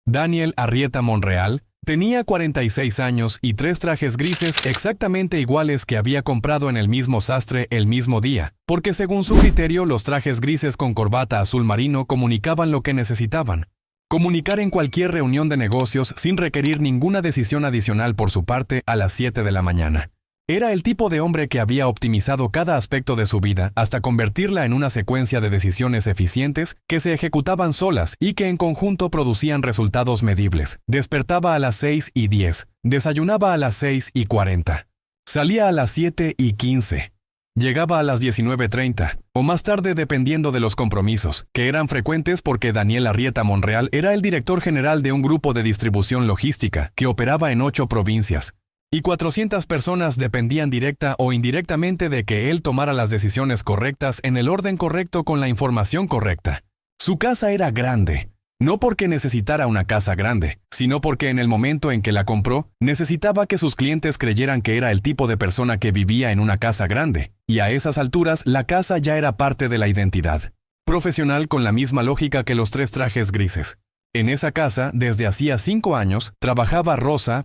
Daniel Arrieta Monreal tenía 46 años y 3 trajes grises exactamente iguales que había comprado en el mismo sastre el mismo día, porque según su criterio los trajes grises con corbata azul marino comunicaban lo que necesitaban. Comunicar en cualquier reunión de negocios sin requerir ninguna decisión adicional por su parte a las 7 de la mañana. Era el tipo de hombre que había optimizado cada aspecto de su vida hasta convertirla en una secuencia de decisiones eficientes que se ejecutaban solas y que en conjunto producían resultados medibles. Despertaba a las 6:10, desayunaba a las 6:40, salía a las 7:15, llegaba a las 19:30 o más tarde dependiendo de los compromisos, que eran frecuentes porque Daniel Arrieta Monreal era el director general de un grupo de distribución logística que operaba en 8 provincias. Y 400 personas dependían directa o indirectamente de que él tomara las decisiones correctas en el orden correcto con la información correcta. Su casa era grande, no porque necesitara una casa grande, sino porque en el momento en que la compró, necesitaba que sus clientes creyeran que era el tipo de persona que vivía en una casa grande, y a esas alturas la casa ya era parte de la identidad profesional con la misma lógica que los 3 trajes grises. En esa casa, desde hacía 5 años, trabajaba Rosa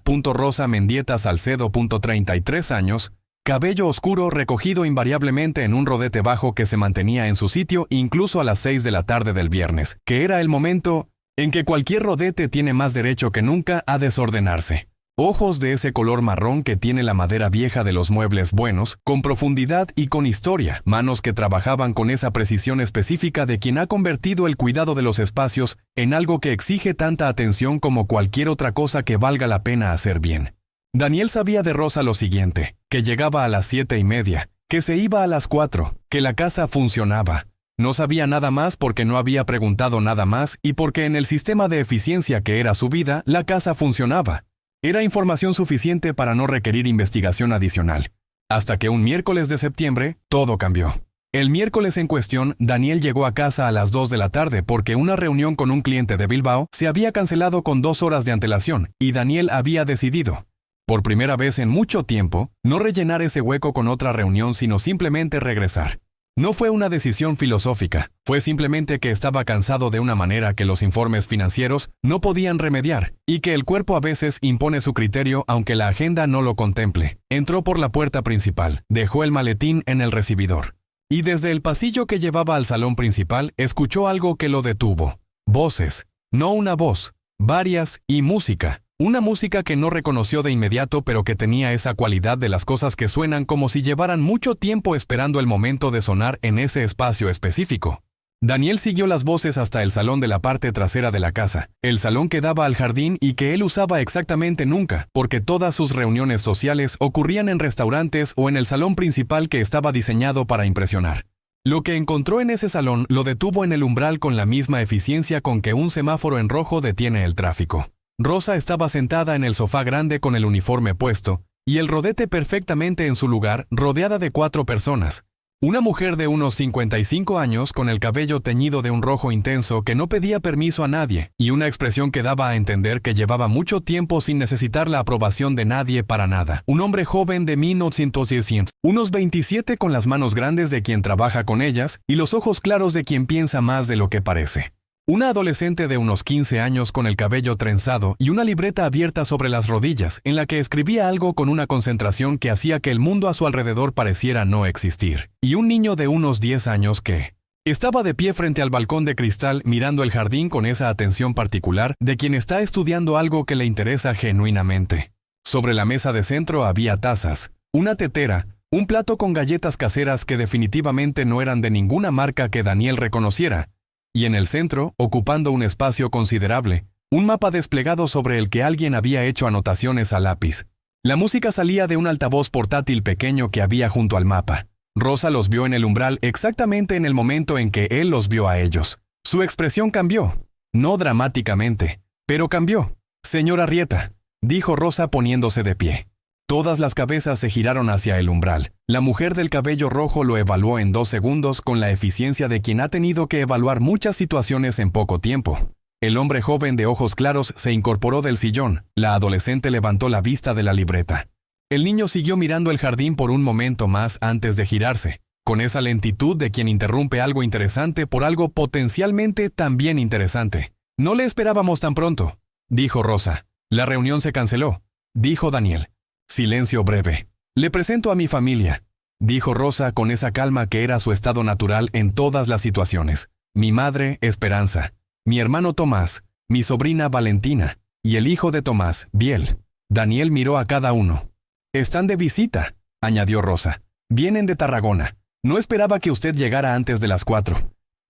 Mendieta Salcedo 33 años, cabello oscuro recogido invariablemente en un rodete bajo que se mantenía en su sitio incluso a las 6 de la tarde del viernes, que era el momento en que cualquier rodete tiene más derecho que nunca a desordenarse. Ojos de ese color marrón que tiene la madera vieja de los muebles buenos, con profundidad y con historia, manos que trabajaban con esa precisión específica de quien ha convertido el cuidado de los espacios en algo que exige tanta atención como cualquier otra cosa que valga la pena hacer bien. Daniel sabía de Rosa lo siguiente, que llegaba a las 7:30, que se iba a las 4, que la casa funcionaba. No sabía nada más porque no había preguntado nada más y porque en el sistema de eficiencia que era su vida, la casa funcionaba. Era información suficiente para no requerir investigación adicional. Hasta que un miércoles de septiembre, todo cambió. El miércoles en cuestión, Daniel llegó a casa a las 2 de la tarde porque una reunión con un cliente de Bilbao se había cancelado con 2 horas de antelación y Daniel había decidido, por primera vez en mucho tiempo, no rellenar ese hueco con otra reunión sino simplemente regresar. No fue una decisión filosófica, fue simplemente que estaba cansado de una manera que los informes financieros no podían remediar, y que el cuerpo a veces impone su criterio aunque la agenda no lo contemple. Entró por la puerta principal, dejó el maletín en el recibidor, y desde el pasillo que llevaba al salón principal escuchó algo que lo detuvo. Voces, no una voz, varias y música. Una música que no reconoció de inmediato pero que tenía esa cualidad de las cosas que suenan como si llevaran mucho tiempo esperando el momento de sonar en ese espacio específico. Daniel siguió las voces hasta el salón de la parte trasera de la casa, el salón que daba al jardín y que él usaba exactamente nunca, porque todas sus reuniones sociales ocurrían en restaurantes o en el salón principal que estaba diseñado para impresionar. Lo que encontró en ese salón lo detuvo en el umbral con la misma eficiencia con que un semáforo en rojo detiene el tráfico. Rosa estaba sentada en el sofá grande con el uniforme puesto, y el rodete perfectamente en su lugar, rodeada de 4 personas. Una mujer de unos 55 años con el cabello teñido de un rojo intenso que no pedía permiso a nadie, y una expresión que daba a entender que llevaba mucho tiempo sin necesitar la aprobación de nadie para nada. Un hombre joven de 1910, unos 27 con las manos grandes de quien trabaja con ellas, y los ojos claros de quien piensa más de lo que parece. Una adolescente de unos 15 años con el cabello trenzado y una libreta abierta sobre las rodillas en la que escribía algo con una concentración que hacía que el mundo a su alrededor pareciera no existir. Y un niño de unos 10 años que estaba de pie frente al balcón de cristal mirando el jardín con esa atención particular de quien está estudiando algo que le interesa genuinamente. Sobre la mesa de centro había tazas, una tetera, un plato con galletas caseras que definitivamente no eran de ninguna marca que Daniel reconociera, y en el centro, ocupando un espacio considerable, un mapa desplegado sobre el que alguien había hecho anotaciones a lápiz. La música salía de un altavoz portátil pequeño que había junto al mapa. Rosa los vio en el umbral exactamente en el momento en que él los vio a ellos. Su expresión cambió. No dramáticamente, pero cambió. «Señora Arrieta», dijo Rosa poniéndose de pie. Todas las cabezas se giraron hacia el umbral. La mujer del cabello rojo lo evaluó en 2 segundos con la eficiencia de quien ha tenido que evaluar muchas situaciones en poco tiempo. El hombre joven de ojos claros se incorporó del sillón. La adolescente levantó la vista de la libreta. El niño siguió mirando el jardín por un momento más antes de girarse, con esa lentitud de quien interrumpe algo interesante por algo potencialmente también interesante. «No le esperábamos tan pronto», dijo Rosa. La reunión se canceló, dijo Daniel. Silencio breve. Le presento a mi familia, dijo Rosa con esa calma que era su estado natural en todas las situaciones. Mi madre, Esperanza. Mi hermano Tomás. Mi sobrina Valentina. Y el hijo de Tomás, Biel. Daniel miró a cada uno. Están de visita, añadió Rosa. Vienen de Tarragona. No esperaba que usted llegara antes de las 4.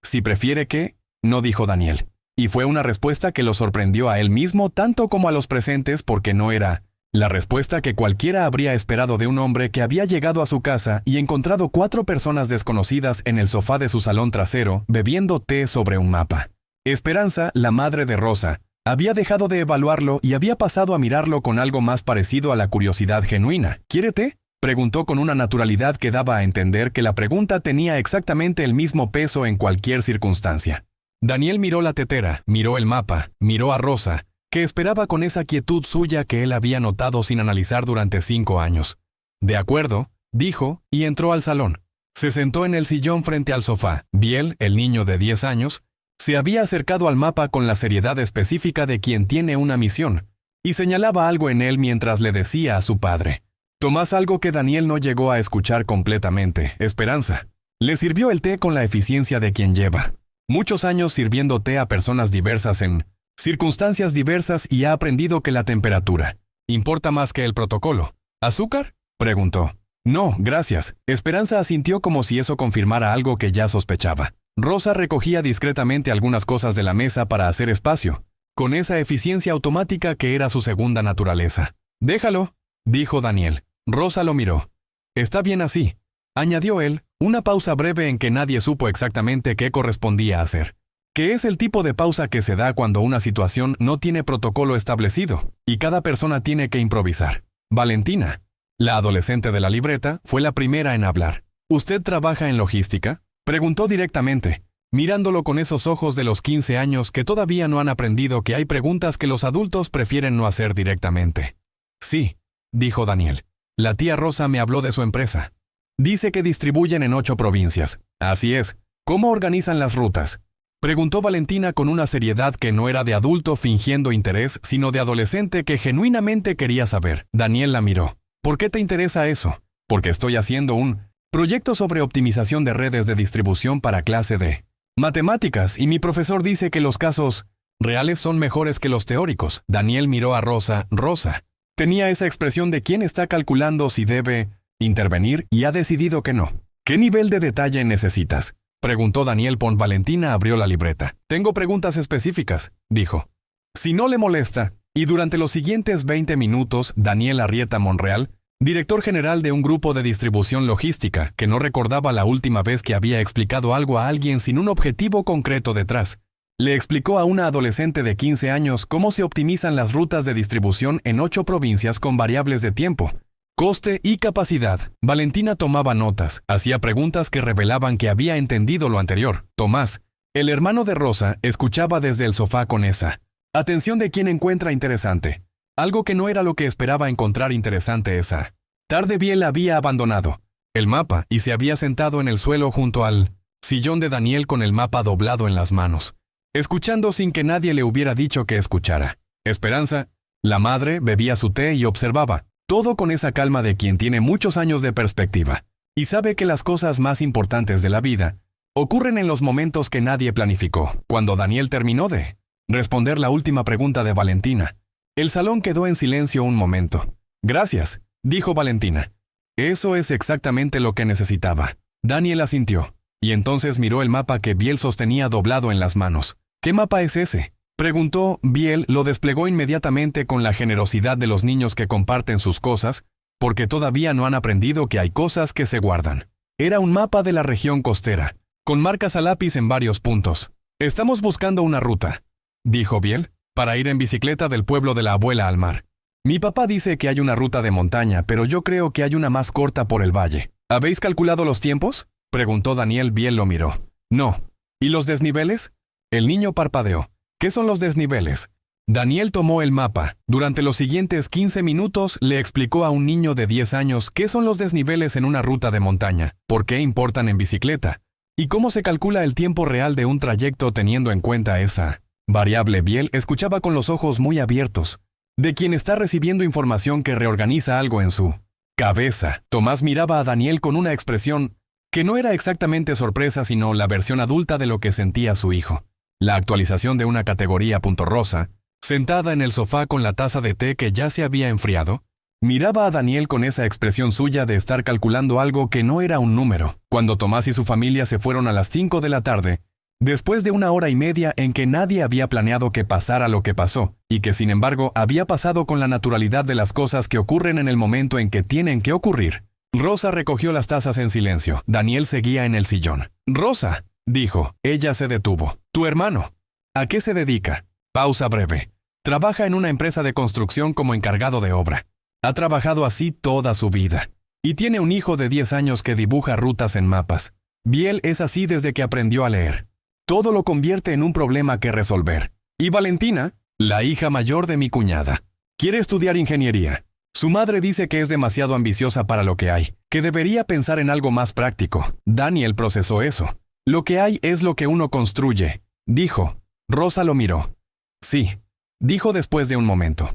Si prefiere que, no dijo Daniel. Y fue una respuesta que lo sorprendió a él mismo tanto como a los presentes porque no era la respuesta que cualquiera habría esperado de un hombre que había llegado a su casa y encontrado 4 personas desconocidas en el sofá de su salón trasero bebiendo té sobre un mapa. Esperanza, la madre de Rosa, había dejado de evaluarlo y había pasado a mirarlo con algo más parecido a la curiosidad genuina. ¿Quiere té?, preguntó con una naturalidad que daba a entender que la pregunta tenía exactamente el mismo peso en cualquier circunstancia. Daniel miró la tetera, miró el mapa, miró a Rosa, que esperaba con esa quietud suya que él había notado sin analizar durante 5 años. De acuerdo, dijo, y entró al salón. Se sentó en el sillón frente al sofá. Biel, el niño de 10 años, se había acercado al mapa con la seriedad específica de quien tiene una misión, y señalaba algo en él mientras le decía a su padre. Tomás algo que Daniel no llegó a escuchar completamente, Esperanza. Le sirvió el té con la eficiencia de quien lleva muchos años sirviendo té a personas diversas en circunstancias diversas y ha aprendido que la temperatura importa más que el protocolo. ¿Azúcar?, preguntó. No, gracias. Esperanza asintió como si eso confirmara algo que ya sospechaba. Rosa recogía discretamente algunas cosas de la mesa para hacer espacio, con esa eficiencia automática que era su segunda naturaleza. Déjalo, dijo Daniel. Rosa lo miró. Está bien así, añadió él, una pausa breve en que nadie supo exactamente qué correspondía hacer. Que es el tipo de pausa que se da cuando una situación no tiene protocolo establecido, y cada persona tiene que improvisar. Valentina, la adolescente de la libreta, fue la primera en hablar. ¿Usted trabaja en logística?, preguntó directamente, mirándolo con esos ojos de los 15 años que todavía no han aprendido que hay preguntas que los adultos prefieren no hacer directamente. Sí, dijo Daniel. La tía Rosa me habló de su empresa. Dice que distribuyen en 8 provincias. Así es. ¿Cómo organizan las rutas?, preguntó Valentina con una seriedad que no era de adulto fingiendo interés, sino de adolescente que genuinamente quería saber. Daniel la miró. ¿Por qué te interesa eso? Porque estoy haciendo un proyecto sobre optimización de redes de distribución para clase de matemáticas y mi profesor dice que los casos reales son mejores que los teóricos. Daniel miró a Rosa. Rosa tenía esa expresión de quien está calculando si debe intervenir y ha decidido que no. ¿Qué nivel de detalle necesitas?, preguntó Daniel. Valentina abrió la libreta. Tengo preguntas específicas, dijo. Si no le molesta, y durante los siguientes 20 minutos, Daniel Arrieta Monreal, director general de un grupo de distribución logística, que no recordaba la última vez que había explicado algo a alguien sin un objetivo concreto detrás, le explicó a una adolescente de 15 años cómo se optimizan las rutas de distribución en 8 provincias con variables de tiempo, coste y capacidad. Valentina tomaba notas, hacía preguntas que revelaban que había entendido lo anterior. Tomás, el hermano de Rosa, escuchaba desde el sofá con esa atención de quien encuentra interesante algo que no era lo que esperaba encontrar interesante esa tarde. Biel había abandonado el mapa y se había sentado en el suelo junto al sillón de Daniel con el mapa doblado en las manos, escuchando sin que nadie le hubiera dicho que escuchara. Esperanza, la madre, bebía su té y observaba, todo con esa calma de quien tiene muchos años de perspectiva, y sabe que las cosas más importantes de la vida ocurren en los momentos que nadie planificó. Cuando Daniel terminó de responder la última pregunta de Valentina, el salón quedó en silencio un momento. Gracias, dijo Valentina. Eso es exactamente lo que necesitaba. Daniel asintió, y entonces miró el mapa que Biel sostenía doblado en las manos. ¿Qué mapa es ese?, preguntó. Biel lo desplegó inmediatamente con la generosidad de los niños que comparten sus cosas, porque todavía no han aprendido que hay cosas que se guardan. Era un mapa de la región costera, con marcas a lápiz en varios puntos. Estamos buscando una ruta, dijo Biel, para ir en bicicleta del pueblo de la abuela al mar. Mi papá dice que hay una ruta de montaña, pero yo creo que hay una más corta por el valle. ¿Habéis calculado los tiempos?, preguntó Daniel. Biel lo miró. No. ¿Y los desniveles? El niño parpadeó. ¿Qué son los desniveles? Daniel tomó el mapa. Durante los siguientes 15 minutos le explicó a un niño de 10 años qué son los desniveles en una ruta de montaña, por qué importan en bicicleta, y cómo se calcula el tiempo real de un trayecto teniendo en cuenta esa Variable Biel escuchaba con los ojos muy abiertos, de quien está recibiendo información que reorganiza algo en su cabeza. Tomás miraba a Daniel con una expresión que no era exactamente sorpresa, sino la versión adulta de lo que sentía su hijo. La actualización de una categoría. Rosa, sentada en el sofá con la taza de té que ya se había enfriado, miraba a Daniel con esa expresión suya de estar calculando algo que no era un número. Cuando Tomás y su familia se fueron a las 5 de la tarde, después de 1 hora y media en que nadie había planeado que pasara lo que pasó, y que sin embargo había pasado con la naturalidad de las cosas que ocurren en el momento en que tienen que ocurrir, Rosa recogió las tazas en silencio. Daniel seguía en el sillón. «Rosa», dijo. Ella se detuvo. «¿Tu hermano? ¿A qué se dedica?» Pausa breve. «Trabaja en una empresa de construcción como encargado de obra. Ha trabajado así toda su vida. Y tiene un hijo de 10 años que dibuja rutas en mapas. Biel es así desde que aprendió a leer. Todo lo convierte en un problema que resolver. Y Valentina, la hija mayor de mi cuñada, quiere estudiar ingeniería. Su madre dice que es demasiado ambiciosa para lo que hay, que debería pensar en algo más práctico». Daniel procesó eso. «Lo que hay es lo que uno construye», dijo. Rosa lo miró. «Sí», dijo después de un momento.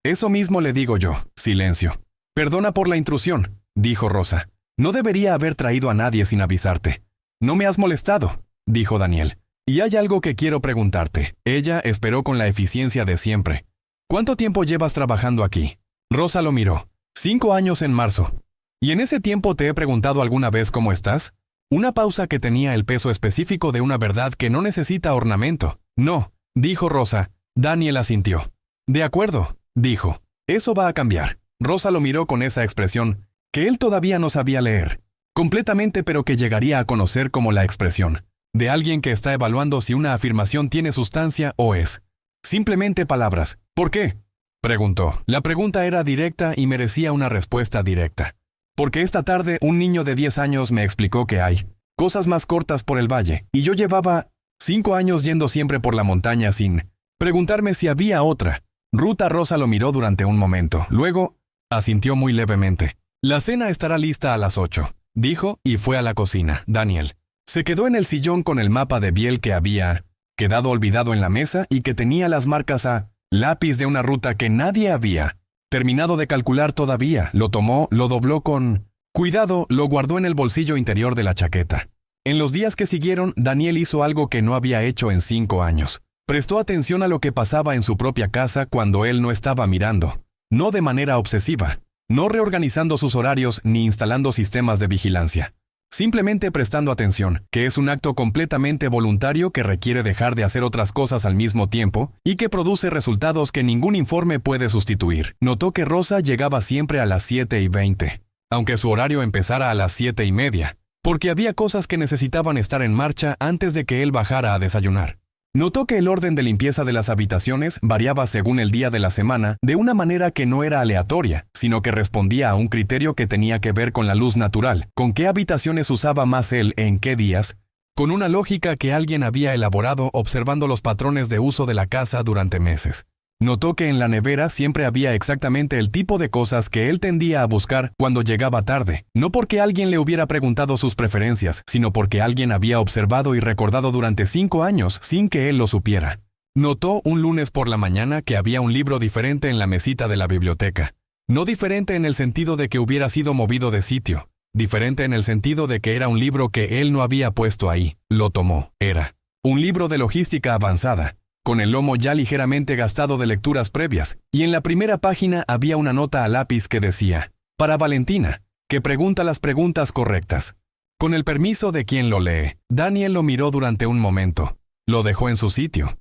«Eso mismo le digo yo». Silencio. «Perdona por la intrusión», dijo Rosa. «No debería haber traído a nadie sin avisarte». «No me has molestado», dijo Daniel. «Y hay algo que quiero preguntarte». Ella esperó con la eficiencia de siempre. «¿Cuánto tiempo llevas trabajando aquí?» Rosa lo miró. 5 años en marzo. «¿Y en ese tiempo te he preguntado alguna vez cómo estás?» Una pausa que tenía el peso específico de una verdad que no necesita ornamento. «No», dijo Rosa. Daniel asintió. «De acuerdo», dijo. «Eso va a cambiar». Rosa lo miró con esa expresión que él todavía no sabía leer completamente, pero que llegaría a conocer como la expresión de alguien que está evaluando si una afirmación tiene sustancia o es simplemente palabras. «¿Por qué?», preguntó. La pregunta era directa y merecía una respuesta directa. «Porque esta tarde un niño de 10 años me explicó que hay cosas más cortas por el valle, y yo llevaba 5 años yendo siempre por la montaña sin preguntarme si había otra». Ruta. Rosa lo miró durante un momento. Luego asintió muy levemente. «La cena estará lista a las 8», dijo, y fue a la cocina. Daniel se quedó en el sillón con el mapa de Biel que había quedado olvidado en la mesa y que tenía las marcas a lápiz de una ruta que nadie había terminado de calcular todavía. Lo tomó, lo dobló con cuidado, lo guardó en el bolsillo interior de la chaqueta. En los días que siguieron, Daniel hizo algo que no había hecho en 5 años. Prestó atención a lo que pasaba en su propia casa cuando él no estaba mirando. No de manera obsesiva, no reorganizando sus horarios ni instalando sistemas de vigilancia. Simplemente prestando atención, que es un acto completamente voluntario que requiere dejar de hacer otras cosas al mismo tiempo y que produce resultados que ningún informe puede sustituir. Notó que Rosa llegaba siempre a las 7:20, aunque su horario empezara a las 7:30, porque había cosas que necesitaban estar en marcha antes de que él bajara a desayunar. Notó que el orden de limpieza de las habitaciones variaba según el día de la semana de una manera que no era aleatoria, sino que respondía a un criterio que tenía que ver con la luz natural, con qué habitaciones usaba más él en qué días, con una lógica que alguien había elaborado observando los patrones de uso de la casa durante meses. Notó que en la nevera siempre había exactamente el tipo de cosas que él tendía a buscar cuando llegaba tarde, no porque alguien le hubiera preguntado sus preferencias, sino porque alguien había observado y recordado durante 5 años sin que él lo supiera. Notó un lunes por la mañana que había un libro diferente en la mesita de la biblioteca. No diferente en el sentido de que hubiera sido movido de sitio, diferente en el sentido de que era un libro que él no había puesto ahí. Lo tomó. Era un libro de logística avanzada, con el lomo ya ligeramente gastado de lecturas previas, y en la primera página había una nota a lápiz que decía: «Para Valentina, que pregunta las preguntas correctas». Con el permiso de quien lo lee, Daniel lo miró durante un momento. Lo dejó en su sitio.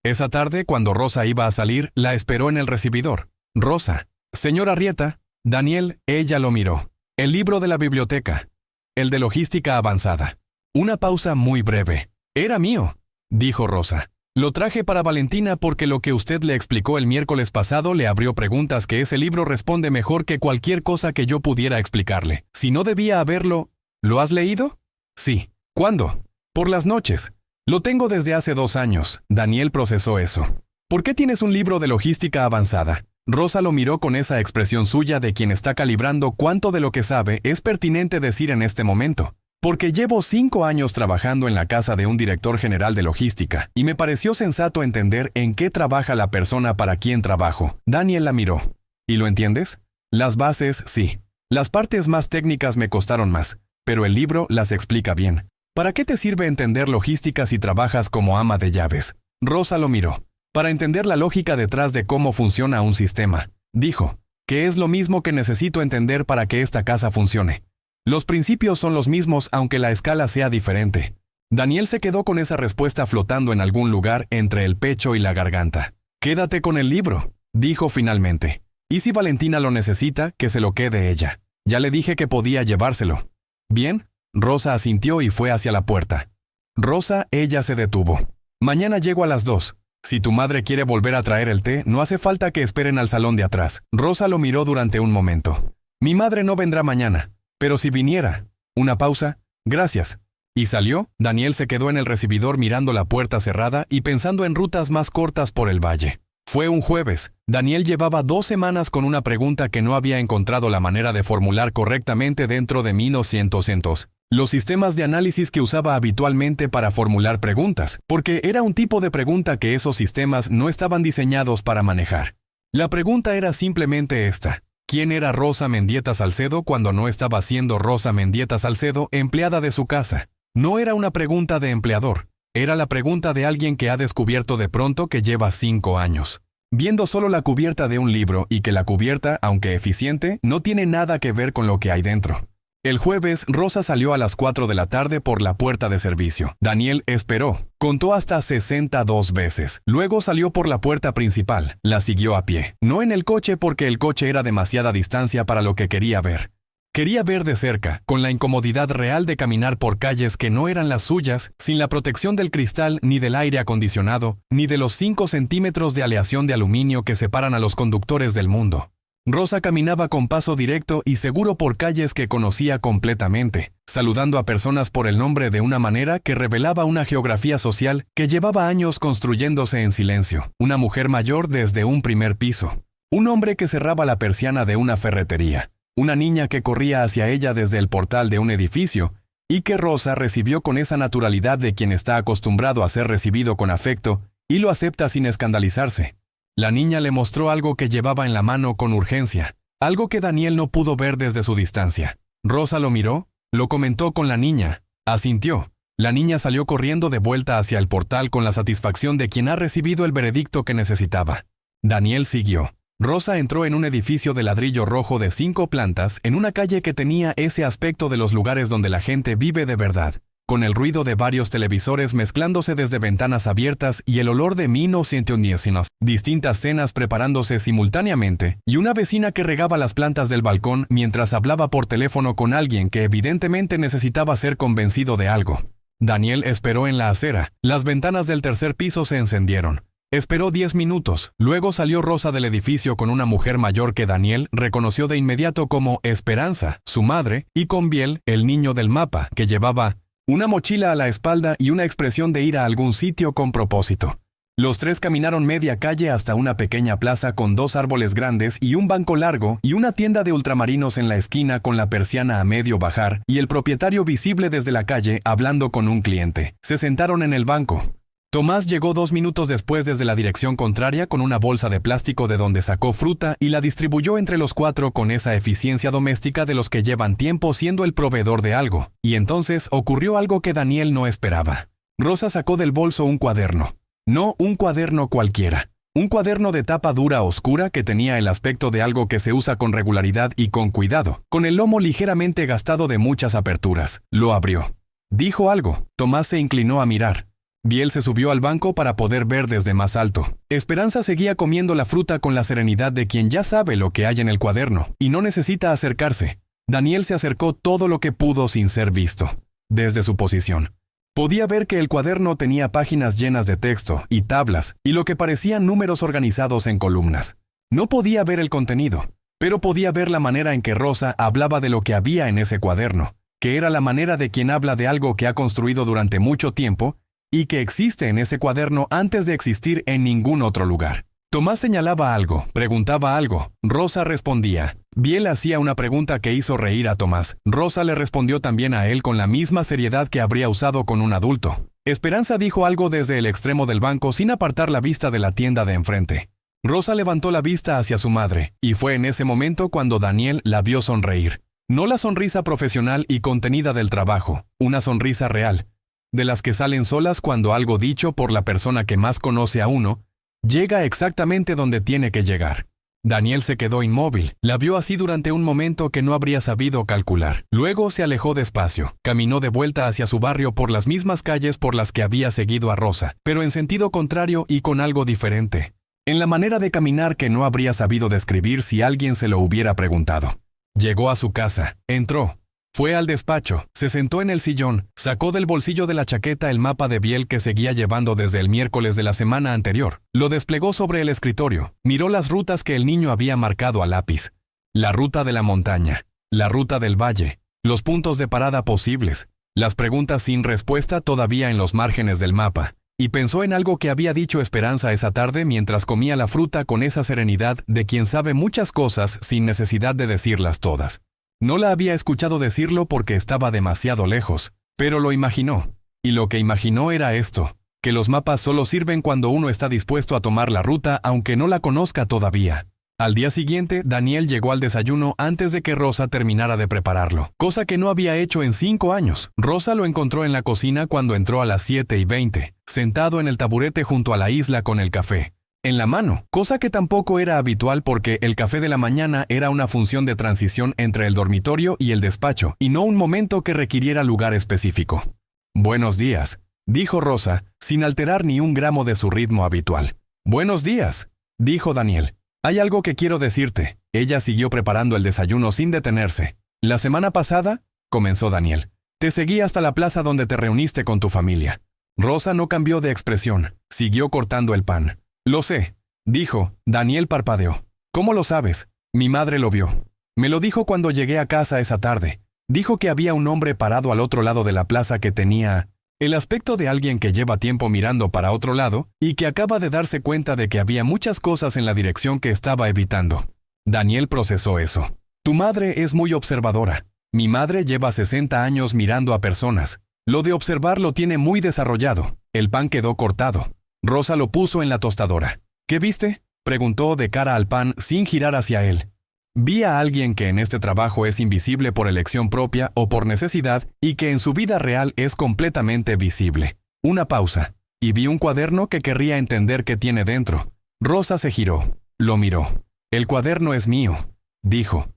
Esa tarde, cuando Rosa iba a salir, la esperó en el recibidor. «Rosa». «Señora Arrieta». Daniel, ella lo miró. «El libro de la biblioteca. El de logística avanzada». Una pausa muy breve. «Era mío», dijo Rosa. «Lo traje para Valentina porque lo que usted le explicó el miércoles pasado le abrió preguntas que ese libro responde mejor que cualquier cosa que yo pudiera explicarle. Si no debía haberlo... ¿Lo has leído?» «Sí». «¿Cuándo?» «Por las noches. Lo tengo desde hace 2 años». Daniel procesó eso. «¿Por qué tienes un libro de logística avanzada?» Rosa lo miró con esa expresión suya de quien está calibrando cuánto de lo que sabe es pertinente decir en este momento. Porque llevo 5 años trabajando en la casa de un director general de logística, y me pareció sensato entender en qué trabaja la persona para quien trabajo. Daniel la miró. ¿Y lo entiendes? Las bases, sí. Las partes más técnicas me costaron más, pero el libro las explica bien. ¿Para qué te sirve entender logística si trabajas como ama de llaves? Rosa lo miró. Para entender la lógica detrás de cómo funciona un sistema. Dijo, que es lo mismo que necesito entender para que esta casa funcione. Los principios son los mismos aunque la escala sea diferente. Daniel se quedó con esa respuesta flotando en algún lugar entre el pecho y la garganta. Quédate con el libro, dijo finalmente. Y si Valentina lo necesita, que se lo quede ella. Ya le dije que podía llevárselo. Bien, Rosa asintió y fue hacia la puerta. Rosa, ella se detuvo. Mañana llego a las 2. Si tu madre quiere volver a traer el té, no hace falta que esperen al salón de atrás. Rosa lo miró durante un momento. Mi madre no vendrá mañana. Pero si viniera. Una pausa. Gracias. Y salió. Daniel se quedó en el recibidor mirando la puerta cerrada y pensando en rutas más cortas por el valle. Fue un jueves. Daniel llevaba 2 semanas con una pregunta que no había encontrado la manera de formular correctamente dentro de 1900. Los sistemas de análisis que usaba habitualmente para formular preguntas, porque era un tipo de pregunta que esos sistemas no estaban diseñados para manejar. La pregunta era simplemente esta. ¿Quién era Rosa Mendieta Salcedo cuando no estaba siendo Rosa Mendieta Salcedo empleada de su casa? No era una pregunta de empleador, era la pregunta de alguien que ha descubierto de pronto que lleva 5 años. Viendo solo la cubierta de un libro y que la cubierta, aunque eficiente, no tiene nada que ver con lo que hay dentro. El jueves, Rosa salió a las 4 de la tarde por la puerta de servicio. Daniel esperó. Contó hasta 62 veces. Luego salió por la puerta principal. La siguió a pie. No en el coche porque el coche era demasiada distancia para lo que quería ver. Quería ver de cerca, con la incomodidad real de caminar por calles que no eran las suyas, sin la protección del cristal, ni del aire acondicionado, ni de los 5 centímetros de aleación de aluminio que separan a los conductores del mundo. Rosa caminaba con paso directo y seguro por calles que conocía completamente, saludando a personas por el nombre de una manera que revelaba una geografía social que llevaba años construyéndose en silencio. Una mujer mayor desde un primer piso. Un hombre que cerraba la persiana de una ferretería. Una niña que corría hacia ella desde el portal de un edificio y que Rosa recibió con esa naturalidad de quien está acostumbrado a ser recibido con afecto y lo acepta sin escandalizarse. La niña le mostró algo que llevaba en la mano con urgencia, algo que Daniel no pudo ver desde su distancia. Rosa lo miró, lo comentó con la niña, asintió. La niña salió corriendo de vuelta hacia el portal con la satisfacción de quien ha recibido el veredicto que necesitaba. Daniel siguió. Rosa entró en un edificio de ladrillo rojo de 5 plantas en una calle que tenía ese aspecto de los lugares donde la gente vive de verdad, con el ruido de varios televisores mezclándose desde ventanas abiertas y el olor de 1910, distintas cenas preparándose simultáneamente, y una vecina que regaba las plantas del balcón mientras hablaba por teléfono con alguien que evidentemente necesitaba ser convencido de algo. Daniel esperó en la acera. Las ventanas del 3er piso se encendieron. Esperó 10 minutos. Luego salió Rosa del edificio con una mujer mayor que Daniel reconoció de inmediato como Esperanza, su madre, y con Biel, el niño del mapa, que llevaba una mochila a la espalda y una expresión de ir a algún sitio con propósito. Los 3 caminaron media calle hasta una pequeña plaza con 2 árboles grandes y un banco largo y una tienda de ultramarinos en la esquina con la persiana a medio bajar y el propietario visible desde la calle hablando con un cliente. Se sentaron en el banco. Tomás llegó 2 minutos después desde la dirección contraria con una bolsa de plástico de donde sacó fruta y la distribuyó entre los 4 con esa eficiencia doméstica de los que llevan tiempo siendo el proveedor de algo. Y entonces ocurrió algo que Daniel no esperaba. Rosa sacó del bolso un cuaderno. No un cuaderno cualquiera. Un cuaderno de tapa dura oscura que tenía el aspecto de algo que se usa con regularidad y con cuidado, con el lomo ligeramente gastado de muchas aperturas. Lo abrió. Dijo algo. Tomás se inclinó a mirar. Biel se subió al banco para poder ver desde más alto. Esperanza seguía comiendo la fruta con la serenidad de quien ya sabe lo que hay en el cuaderno y no necesita acercarse. Daniel se acercó todo lo que pudo sin ser visto, desde su posición. Podía ver que el cuaderno tenía páginas llenas de texto y tablas y lo que parecían números organizados en columnas. No podía ver el contenido, pero podía ver la manera en que Rosa hablaba de lo que había en ese cuaderno, que era la manera de quien habla de algo que ha construido durante mucho tiempo y que existe en ese cuaderno antes de existir en ningún otro lugar. Tomás señalaba algo, preguntaba algo. Rosa respondía. Biel hacía una pregunta que hizo reír a Tomás. Rosa le respondió también a él con la misma seriedad que habría usado con un adulto. Esperanza dijo algo desde el extremo del banco sin apartar la vista de la tienda de enfrente. Rosa levantó la vista hacia su madre, y fue en ese momento cuando Daniel la vio sonreír. No la sonrisa profesional y contenida del trabajo, una sonrisa real, de las que salen solas cuando algo dicho por la persona que más conoce a uno, llega exactamente donde tiene que llegar. Daniel se quedó inmóvil, la vio así durante un momento que no habría sabido calcular. Luego se alejó despacio, caminó de vuelta hacia su barrio por las mismas calles por las que había seguido a Rosa, pero en sentido contrario y con algo diferente. En la manera de caminar que no habría sabido describir si alguien se lo hubiera preguntado. Llegó a su casa, entró. Fue al despacho, se sentó en el sillón, sacó del bolsillo de la chaqueta el mapa de Biel que seguía llevando desde el miércoles de la semana anterior. Lo desplegó sobre el escritorio, miró las rutas que el niño había marcado a lápiz. La ruta de la montaña, la ruta del valle, los puntos de parada posibles, las preguntas sin respuesta todavía en los márgenes del mapa. Y pensó en algo que había dicho Esperanza esa tarde mientras comía la fruta con esa serenidad de quien sabe muchas cosas sin necesidad de decirlas todas. No la había escuchado decirlo porque estaba demasiado lejos, pero lo imaginó. Y lo que imaginó era esto, que los mapas solo sirven cuando uno está dispuesto a tomar la ruta aunque no la conozca todavía. Al día siguiente, Daniel llegó al desayuno antes de que Rosa terminara de prepararlo, cosa que no había hecho en 5 años. Rosa lo encontró en la cocina cuando entró a las 7:20, sentado en el taburete junto a la isla con el café en la mano, cosa que tampoco era habitual porque el café de la mañana era una función de transición entre el dormitorio y el despacho, y no un momento que requiriera lugar específico. «Buenos días», dijo Rosa, sin alterar ni un gramo de su ritmo habitual. «Buenos días», dijo Daniel. «Hay algo que quiero decirte». Ella siguió preparando el desayuno sin detenerse. «La semana pasada», comenzó Daniel, «te seguí hasta la plaza donde te reuniste con tu familia». Rosa no cambió de expresión, siguió cortando el pan. «Lo sé», dijo. Daniel parpadeó. «¿Cómo lo sabes?» «Mi madre lo vio. Me lo dijo cuando llegué a casa esa tarde. Dijo que había un hombre parado al otro lado de la plaza que tenía el aspecto de alguien que lleva tiempo mirando para otro lado y que acaba de darse cuenta de que había muchas cosas en la dirección que estaba evitando». Daniel procesó eso. «Tu madre es muy observadora. Mi madre lleva 60 años mirando a personas. Lo de observar lo tiene muy desarrollado». El pan quedó cortado. Rosa lo puso en la tostadora. «¿Qué viste?», preguntó de cara al pan sin girar hacia él. «Vi a alguien que en este trabajo es invisible por elección propia o por necesidad y que en su vida real es completamente visible». Una pausa. «Y vi un cuaderno que querría entender qué tiene dentro». Rosa se giró. Lo miró. «El cuaderno es mío», dijo.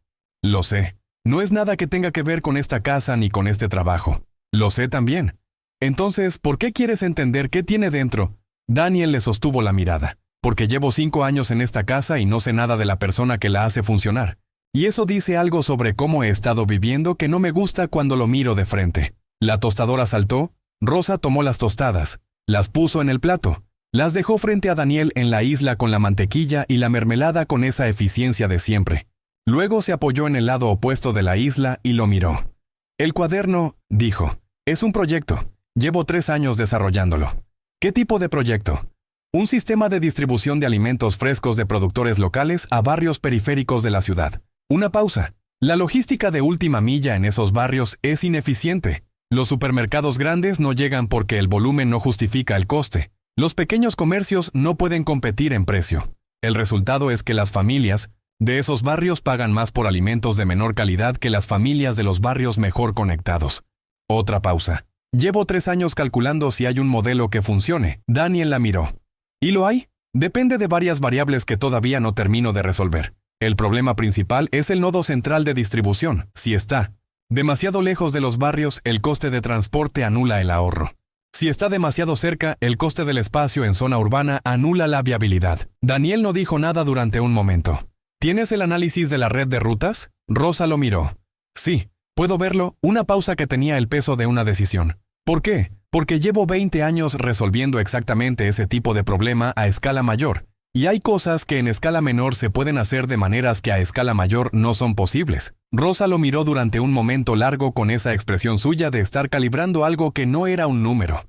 «Lo sé. No es nada que tenga que ver con esta casa ni con este trabajo». «Lo sé también». «Entonces, ¿por qué quieres entender qué tiene dentro?» Daniel le sostuvo la mirada. «Porque llevo 5 años en esta casa y no sé nada de la persona que la hace funcionar. Y eso dice algo sobre cómo he estado viviendo que no me gusta cuando lo miro de frente». La tostadora saltó. Rosa tomó las tostadas, las puso en el plato, las dejó frente a Daniel en la isla con la mantequilla y la mermelada con esa eficiencia de siempre. Luego se apoyó en el lado opuesto de la isla y lo miró. «El cuaderno», dijo, «es un proyecto. Llevo 3 años desarrollándolo». «¿Qué tipo de proyecto?» «Un sistema de distribución de alimentos frescos de productores locales a barrios periféricos de la ciudad». Una pausa. «La logística de última milla en esos barrios es ineficiente. Los supermercados grandes no llegan porque el volumen no justifica el coste. Los pequeños comercios no pueden competir en precio. El resultado es que las familias de esos barrios pagan más por alimentos de menor calidad que las familias de los barrios mejor conectados». Otra pausa. «Llevo 3 años calculando si hay un modelo que funcione». Daniel la miró. «¿Y lo hay?» «Depende de varias variables que todavía no termino de resolver. El problema principal es el nodo central de distribución. Si está demasiado lejos de los barrios, el coste de transporte anula el ahorro. Si está demasiado cerca, el coste del espacio en zona urbana anula la viabilidad». Daniel no dijo nada durante un momento. «¿Tienes el análisis de la red de rutas?» Rosa lo miró. «Sí, puedo verlo». Una pausa que tenía el peso de una decisión. «¿Por qué?» «Porque llevo 20 años resolviendo exactamente ese tipo de problema a escala mayor, y hay cosas que en escala menor se pueden hacer de maneras que a escala mayor no son posibles». Rosa lo miró durante un momento largo con esa expresión suya de estar calibrando algo que no era un número.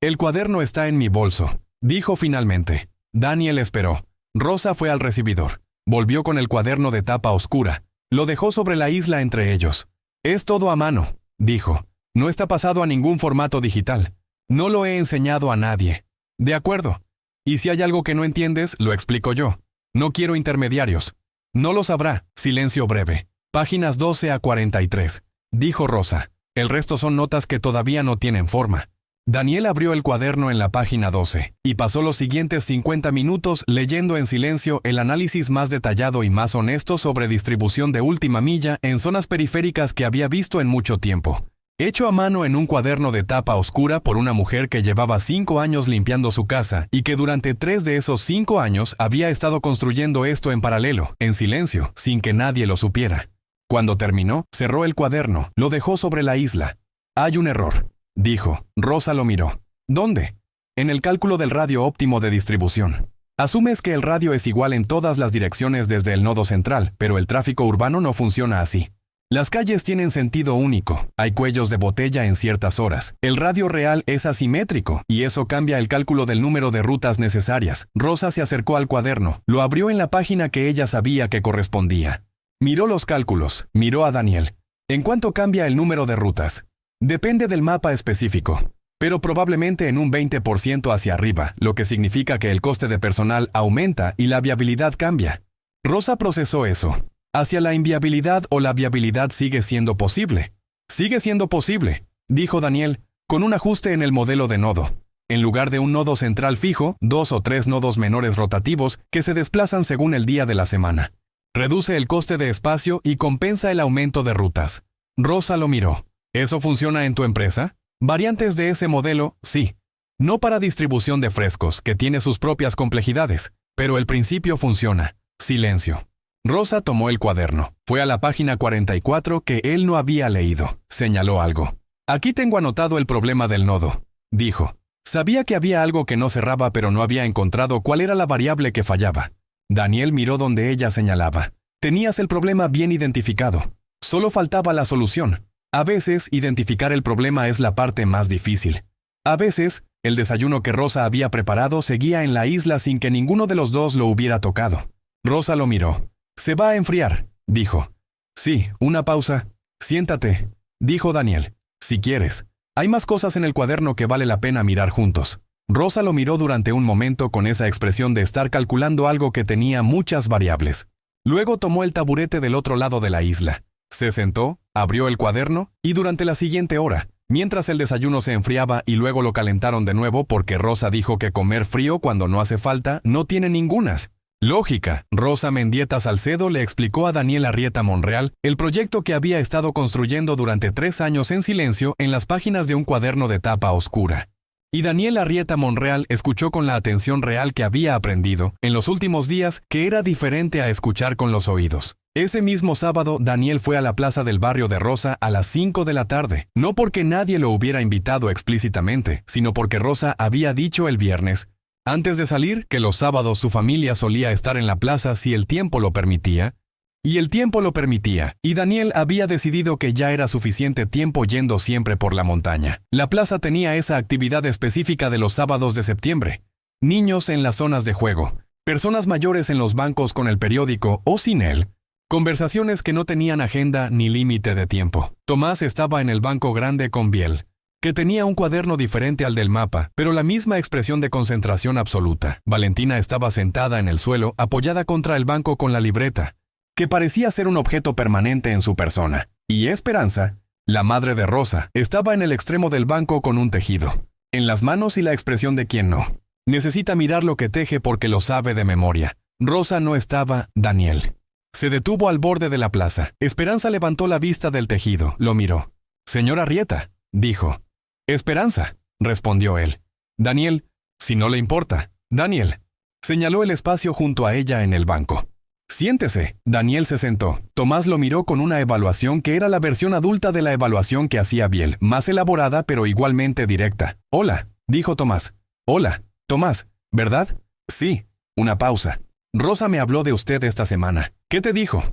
«El cuaderno está en mi bolso», dijo finalmente. Daniel esperó. Rosa fue al recibidor. Volvió con el cuaderno de tapa oscura. Lo dejó sobre la isla entre ellos. Es todo a mano, dijo. No está pasado a ningún formato digital. No lo he enseñado a nadie. De acuerdo. Y si hay algo que no entiendes, lo explico yo. No quiero intermediarios. No lo sabrá. Silencio breve. Páginas 12 a 43. Dijo Rosa. El resto son notas que todavía no tienen forma. Daniel abrió el cuaderno en la página 12 y pasó los siguientes 50 minutos leyendo en silencio el análisis más detallado y más honesto sobre distribución de última milla en zonas periféricas que había visto en mucho tiempo. Hecho a mano en un cuaderno de tapa oscura por una mujer que llevaba 5 años limpiando su casa y que durante 3 de esos 5 años había estado construyendo esto en paralelo, en silencio, sin que nadie lo supiera. Cuando terminó, cerró el cuaderno, lo dejó sobre la isla. Hay un error, dijo. Rosa lo miró. ¿Dónde? En el cálculo del radio óptimo de distribución. Asumes que el radio es igual en todas las direcciones desde el nodo central, pero el tráfico urbano no funciona así. Las calles tienen sentido único, hay cuellos de botella en ciertas horas. El radio real es asimétrico, y eso cambia el cálculo del número de rutas necesarias. Rosa se acercó al cuaderno, lo abrió en la página que ella sabía que correspondía. Miró los cálculos, miró a Daniel. ¿En cuánto cambia el número de rutas? Depende del mapa específico, pero probablemente en un 20% hacia arriba, lo que significa que el coste de personal aumenta y la viabilidad cambia. Rosa procesó eso. Hacia la inviabilidad o la viabilidad sigue siendo posible. Sigue siendo posible, dijo Daniel, con un ajuste en el modelo de nodo. En lugar de un nodo central fijo, 2 o 3 nodos menores rotativos que se desplazan según el día de la semana. Reduce el coste de espacio y compensa el aumento de rutas. Rosa lo miró. ¿Eso funciona en tu empresa? Variantes de ese modelo, sí. No para distribución de frescos, que tiene sus propias complejidades, pero el principio funciona. Silencio. Rosa tomó el cuaderno. Fue a la página 44 que él no había leído. Señaló algo. Aquí tengo anotado el problema del nodo, dijo. Sabía que había algo que no cerraba, pero no había encontrado cuál era la variable que fallaba. Daniel miró donde ella señalaba. Tenías el problema bien identificado. Solo faltaba la solución. A veces, identificar el problema es la parte más difícil. A veces, el desayuno que Rosa había preparado seguía en la isla sin que ninguno de los dos lo hubiera tocado. Rosa lo miró. Se va a enfriar, dijo. Sí, una pausa. Siéntate, dijo Daniel. Si quieres. Hay más cosas en el cuaderno que vale la pena mirar juntos. Rosa lo miró durante un momento con esa expresión de estar calculando algo que tenía muchas variables. Luego tomó el taburete del otro lado de la isla. Se sentó, abrió el cuaderno, y durante la siguiente hora, mientras el desayuno se enfriaba y luego lo calentaron de nuevo porque Rosa dijo que comer frío cuando no hace falta no tiene ningunas. Lógica. Rosa Mendieta Salcedo le explicó a Daniel Arrieta Monreal el proyecto que había estado construyendo durante 3 años en silencio en las páginas de un cuaderno de tapa oscura. Y Daniel Arrieta Monreal escuchó con la atención real que había aprendido en los últimos días que era diferente a escuchar con los oídos. Ese mismo sábado, Daniel fue a la plaza del barrio de Rosa a las 5 de la tarde, no porque nadie lo hubiera invitado explícitamente, sino porque Rosa había dicho el viernes, antes de salir, que los sábados su familia solía estar en la plaza si el tiempo lo permitía. Y el tiempo lo permitía, y Daniel había decidido que ya era suficiente tiempo yendo siempre por la montaña. La plaza tenía esa actividad específica de los sábados de septiembre. Niños en las zonas de juego, personas mayores en los bancos con el periódico o sin él, conversaciones que no tenían agenda ni límite de tiempo. Tomás estaba en el banco grande con Biel, que tenía un cuaderno diferente al del mapa, pero la misma expresión de concentración absoluta. Valentina estaba sentada en el suelo, apoyada contra el banco con la libreta, que parecía ser un objeto permanente en su persona. Y Esperanza, la madre de Rosa, estaba en el extremo del banco con un tejido, en las manos y la expresión de quien no necesita mirar lo que teje porque lo sabe de memoria. Rosa no estaba, Daniel. Se detuvo al borde de la plaza. Esperanza levantó la vista del tejido, lo miró. «Señora Arrieta», dijo. «Esperanza», respondió él. «Daniel, si no le importa». «Daniel», señaló el espacio junto a ella en el banco. «Siéntese». Daniel se sentó. Tomás lo miró con una evaluación que era la versión adulta de la evaluación que hacía Biel, más elaborada pero igualmente directa. «Hola», dijo Tomás. «Hola, Tomás, ¿verdad?» «Sí». Una pausa. «Rosa me habló de usted esta semana». «¿Qué te dijo?»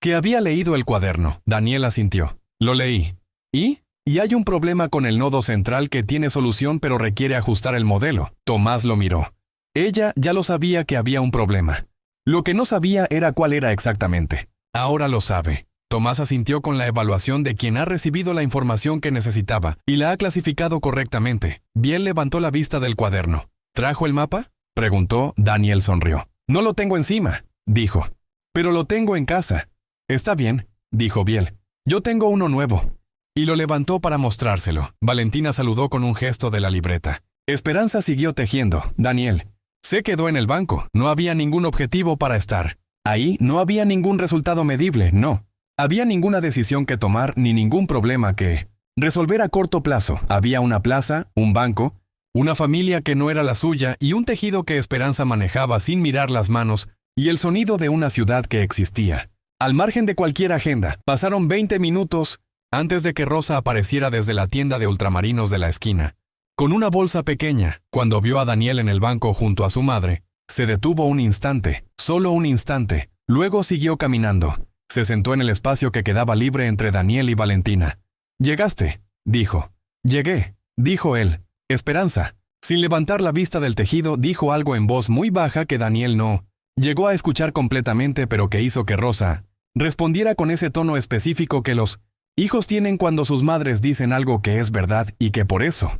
«Que había leído el cuaderno». Daniel asintió. «Lo leí». «¿Y?» «Y hay un problema con el nodo central que tiene solución pero requiere ajustar el modelo». Tomás lo miró. Ella ya lo sabía que había un problema. Lo que no sabía era cuál era exactamente. Ahora lo sabe. Tomás asintió con la evaluación de quien ha recibido la información que necesitaba y la ha clasificado correctamente. Biel levantó la vista del cuaderno. ¿Trajo el mapa?, preguntó. Daniel sonrió. No lo tengo encima, dijo. Pero lo tengo en casa. Está bien, dijo Biel. Yo tengo uno nuevo. Y lo levantó para mostrárselo. Valentina saludó con un gesto de la libreta. Esperanza siguió tejiendo. Daniel se quedó en el banco. No había ningún objetivo para estar ahí. No había ningún resultado medible, no. Había ninguna decisión que tomar ni ningún problema que resolver a corto plazo. Había una plaza, un banco, una familia que no era la suya y un tejido que Esperanza manejaba sin mirar las manos y el sonido de una ciudad que existía. Al margen de cualquier agenda, pasaron 20 minutos antes de que Rosa apareciera desde la tienda de ultramarinos de la esquina. Con una bolsa pequeña, cuando vio a Daniel en el banco junto a su madre, se detuvo un instante, solo un instante, luego siguió caminando. Se sentó en el espacio que quedaba libre entre Daniel y Valentina. «Llegaste», dijo. «Llegué», dijo él. Esperanza, sin levantar la vista del tejido, dijo algo en voz muy baja que Daniel no llegó a escuchar completamente, pero que hizo que Rosa respondiera con ese tono específico que los hijos tienen cuando sus madres dicen algo que es verdad y que por eso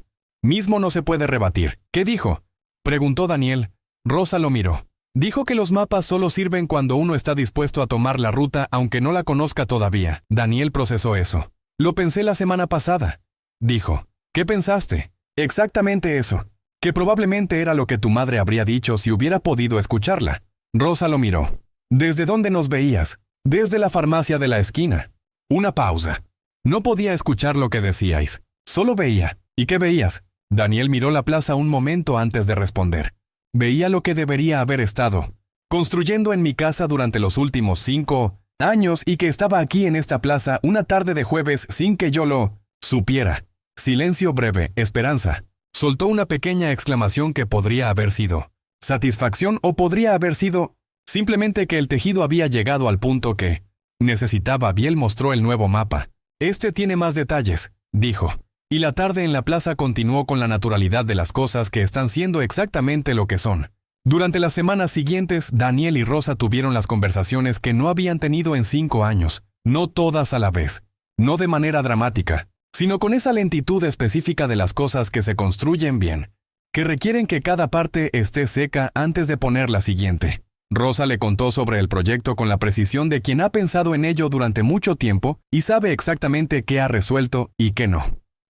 mismo no se puede rebatir. «¿Qué dijo?», preguntó Daniel. Rosa lo miró. Dijo que los mapas solo sirven cuando uno está dispuesto a tomar la ruta aunque no la conozca todavía. Daniel procesó eso. «Lo pensé la semana pasada», dijo. «¿Qué pensaste?». «Exactamente eso. Que probablemente era lo que tu madre habría dicho si hubiera podido escucharla». Rosa lo miró. «¿Desde dónde nos veías?». «Desde la farmacia de la esquina». Una pausa. «No podía escuchar lo que decíais. Solo veía». «¿Y qué veías?». Daniel miró la plaza un momento antes de responder. «Veía lo que debería haber estado construyendo en mi casa durante los últimos 5 años y que estaba aquí en esta plaza una tarde de jueves sin que yo lo supiera». Silencio breve. Esperanza soltó una pequeña exclamación que podría haber sido satisfacción o podría haber sido simplemente que el tejido había llegado al punto que necesitaba. Biel mostró el nuevo mapa. «Este tiene más detalles», dijo. Y la tarde en la plaza continuó con la naturalidad de las cosas que están siendo exactamente lo que son. Durante las semanas siguientes, Daniel y Rosa tuvieron las conversaciones que no habían tenido en 5 años, no todas a la vez, no de manera dramática, sino con esa lentitud específica de las cosas que se construyen bien, que requieren que cada parte esté seca antes de poner la siguiente. Rosa le contó sobre el proyecto con la precisión de quien ha pensado en ello durante mucho tiempo y sabe exactamente qué ha resuelto y qué no.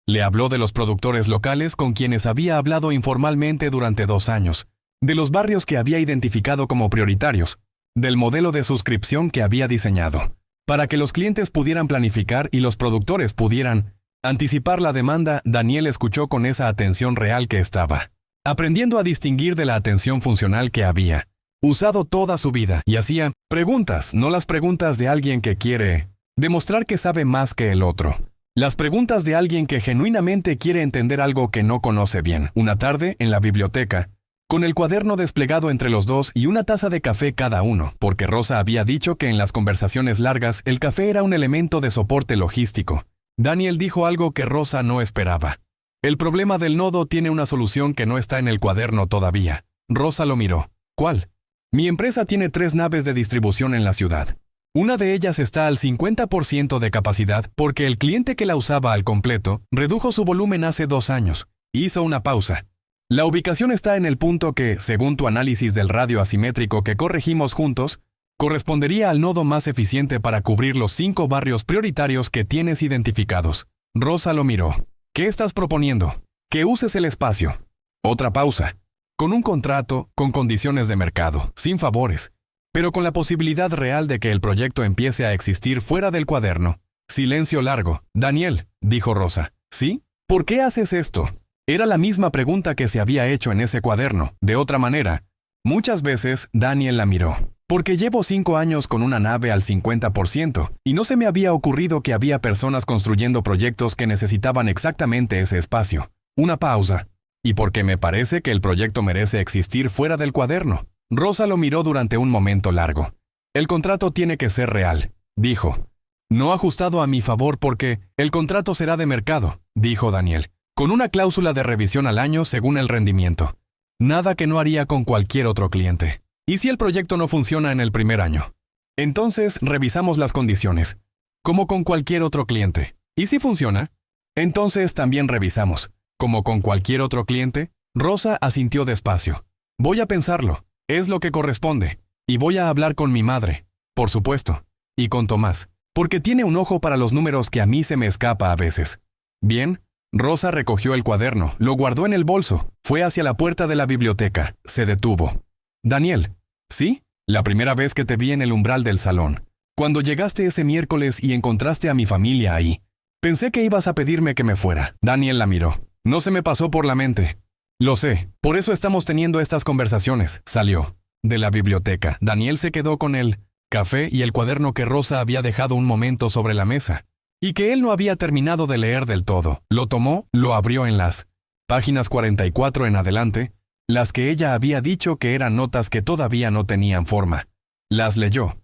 Le habló de los productores locales con quienes había hablado informalmente durante 2 años, de los barrios que había identificado como prioritarios, del modelo de suscripción que había diseñado, para que los clientes pudieran planificar y los productores pudieran anticipar la demanda. Daniel escuchó con esa atención real que estaba aprendiendo a distinguir de la atención funcional que había usado toda su vida y hacía preguntas, no las preguntas de alguien que quiere demostrar que sabe más que el otro. Las preguntas de alguien que genuinamente quiere entender algo que no conoce bien. Una tarde, en la biblioteca, con el cuaderno desplegado entre los dos y una taza de café cada uno, porque Rosa había dicho que en las conversaciones largas el café era un elemento de soporte logístico. Daniel dijo algo que Rosa no esperaba. «El problema del nodo tiene una solución que no está en el cuaderno todavía». Rosa lo miró. «¿Cuál?». «Mi empresa tiene 3 naves de distribución en la ciudad. Una de ellas está al 50% de capacidad porque el cliente que la usaba al completo redujo su volumen hace 2 años. Hizo una pausa. La ubicación está en el punto que, según tu análisis del radio asimétrico que corregimos juntos, correspondería al nodo más eficiente para cubrir los 5 barrios prioritarios que tienes identificados». Rosa lo miró. «¿Qué estás proponiendo?». «Que uses el espacio». Otra pausa. «Con un contrato, con condiciones de mercado, sin favores, pero con la posibilidad real de que el proyecto empiece a existir fuera del cuaderno». Silencio largo. «Daniel», dijo Rosa. «¿Sí? ¿Por qué haces esto?». Era la misma pregunta que se había hecho en ese cuaderno, de otra manera. Muchas veces, Daniel la miró. «Porque llevo 5 años con una nave al 50%, y no se me había ocurrido que había personas construyendo proyectos que necesitaban exactamente ese espacio». Una pausa. «Y porque me parece que el proyecto merece existir fuera del cuaderno». Rosa lo miró durante un momento largo. «El contrato tiene que ser real», dijo. «No ajustado a mi favor porque el contrato será de mercado», dijo Daniel, «con una cláusula de revisión al año según el rendimiento. Nada que no haría con cualquier otro cliente». «¿Y si el proyecto no funciona en el primer año?». Entonces revisamos las condiciones, como con cualquier otro cliente. ¿Y si funciona? Entonces también revisamos, como con cualquier otro cliente. Rosa asintió despacio. Voy a pensarlo, es lo que corresponde, y voy a hablar con mi madre, por supuesto, y con Tomás, porque tiene un ojo para los números que a mí se me escapa a veces. Bien, Rosa recogió el cuaderno, lo guardó en el bolso, fue hacia la puerta de la biblioteca, se detuvo. Daniel, ¿sí? La primera vez que te vi en el umbral del salón, cuando llegaste ese miércoles y encontraste a mi familia ahí. Pensé que ibas a pedirme que me fuera. Daniel la miró. No se me pasó por la mente. Lo sé, por eso estamos teniendo estas conversaciones. Salió de la biblioteca. Daniel se quedó con el café y el cuaderno que Rosa había dejado un momento sobre la mesa, y que él no había terminado de leer del todo. Lo tomó, lo abrió en las páginas 44 en adelante, las que ella había dicho que eran notas que todavía no tenían forma. Las leyó.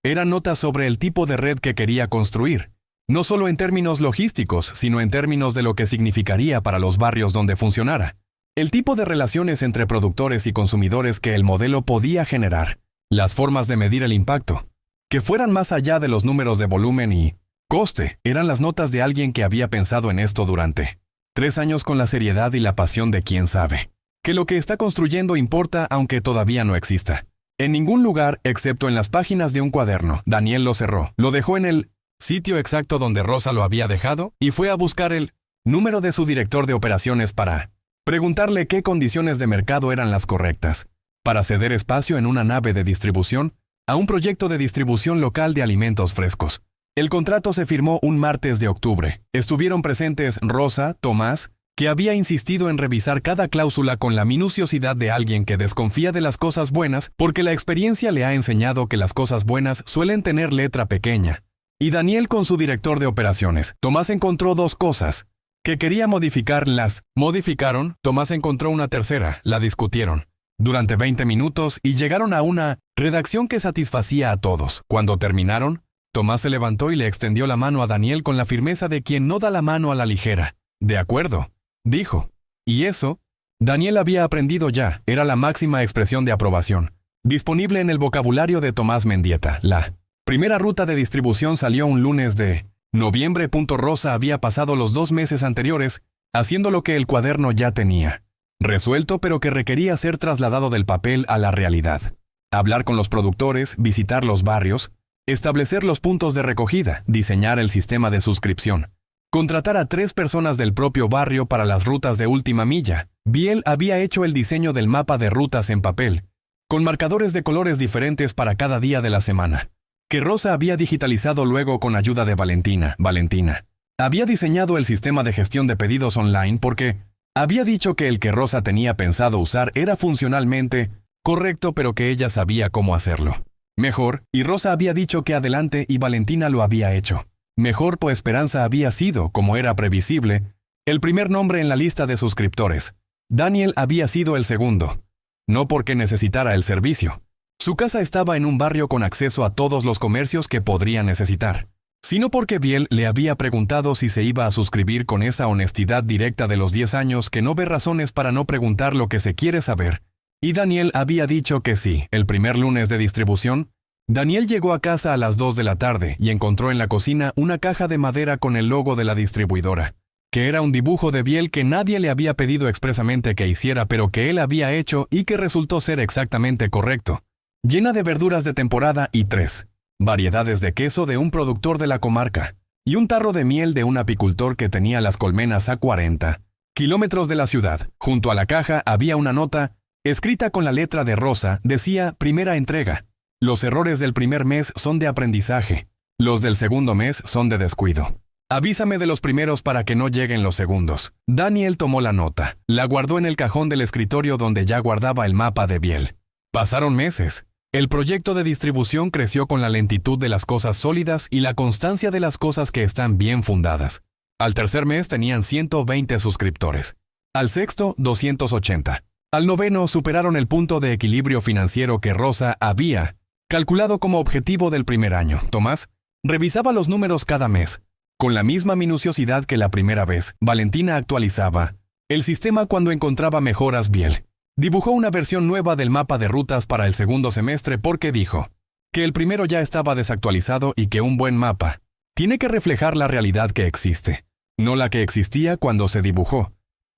Eran notas sobre el tipo de red que quería construir, no solo en términos logísticos, sino en términos de lo que significaría para los barrios donde funcionara. El tipo de relaciones entre productores y consumidores que el modelo podía generar, las formas de medir el impacto, que fueran más allá de los números de volumen y coste, eran las notas de alguien que había pensado en esto durante 3 años con la seriedad y la pasión de quien sabe que lo que está construyendo importa aunque todavía no exista. En ningún lugar, excepto en las páginas de un cuaderno, Daniel lo cerró, lo dejó en el sitio exacto donde Rosa lo había dejado y fue a buscar el número de su director de operaciones para preguntarle qué condiciones de mercado eran las correctas para ceder espacio en una nave de distribución a un proyecto de distribución local de alimentos frescos. El contrato se firmó un martes de octubre. Estuvieron presentes Rosa, Tomás, que había insistido en revisar cada cláusula con la minuciosidad de alguien que desconfía de las cosas buenas porque la experiencia le ha enseñado que las cosas buenas suelen tener letra pequeña. Y Daniel con su director de operaciones. Tomás encontró 2 cosas que quería modificar. Las modificaron. Tomás encontró una tercera. La discutieron durante 20 minutos y llegaron a una redacción que satisfacía a todos. Cuando terminaron, Tomás se levantó y le extendió la mano a Daniel con la firmeza de quien no da la mano a la ligera. De acuerdo, dijo. Y eso, Daniel había aprendido ya, era la máxima expresión de aprobación, disponible en el vocabulario de Tomás Mendieta. La primera ruta de distribución salió un lunes de noviembre. Rosa había pasado los 2 meses anteriores haciendo lo que el cuaderno ya tenía resuelto, pero que requería ser trasladado del papel a la realidad. Hablar con los productores, visitar los barrios, establecer los puntos de recogida, diseñar el sistema de suscripción, contratar a 3 personas del propio barrio para las rutas de última milla. Biel había hecho el diseño del mapa de rutas en papel, con marcadores de colores diferentes para cada día de la semana, que Rosa había digitalizado luego con ayuda de Valentina. Valentina había diseñado el sistema de gestión de pedidos online porque había dicho que el que Rosa tenía pensado usar era funcionalmente correcto, pero que ella sabía cómo hacerlo mejor, y Rosa había dicho que adelante y Valentina lo había hecho mejor, pues Esperanza había sido, como era previsible, el primer nombre en la lista de suscriptores. Daniel había sido el segundo. No porque necesitara el servicio. Su casa estaba en un barrio con acceso a todos los comercios que podría necesitar, sino porque Biel le había preguntado si se iba a suscribir con esa honestidad directa de los 10 años que no ve razones para no preguntar lo que se quiere saber. Y Daniel había dicho que sí. El primer lunes de distribución, Daniel llegó a casa a las 2 de la tarde y encontró en la cocina una caja de madera con el logo de la distribuidora, que era un dibujo de Biel que nadie le había pedido expresamente que hiciera, pero que él había hecho y que resultó ser exactamente correcto. Llena de verduras de temporada y 3 variedades de queso de un productor de la comarca, y un tarro de miel de un apicultor que tenía las colmenas a 40 kilómetros de la ciudad. Junto a la caja había una nota, escrita con la letra de Rosa, decía: primera entrega. Los errores del primer mes son de aprendizaje. Los del segundo mes son de descuido. Avísame de los primeros para que no lleguen los segundos. Daniel tomó la nota. La guardó en el cajón del escritorio donde ya guardaba el mapa de Biel. Pasaron meses. El proyecto de distribución creció con la lentitud de las cosas sólidas y la constancia de las cosas que están bien fundadas. Al tercer mes tenían 120 suscriptores. Al sexto, 280. Al noveno superaron el punto de equilibrio financiero que Rosa había calculado como objetivo del primer año. Tomás revisaba los números cada mes, con la misma minuciosidad que la primera vez. Valentina actualizaba el sistema cuando encontraba mejoras. Biel dibujó una versión nueva del mapa de rutas para el segundo semestre porque dijo: que el primero ya estaba desactualizado y que un buen mapa tiene que reflejar la realidad que existe, no la que existía cuando se dibujó.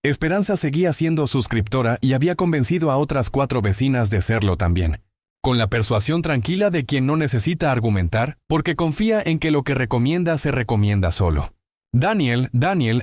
Esperanza seguía siendo suscriptora y había convencido a otras 4 vecinas de serlo también, con la persuasión tranquila de quien no necesita argumentar porque confía en que lo que recomienda se recomienda solo. Daniel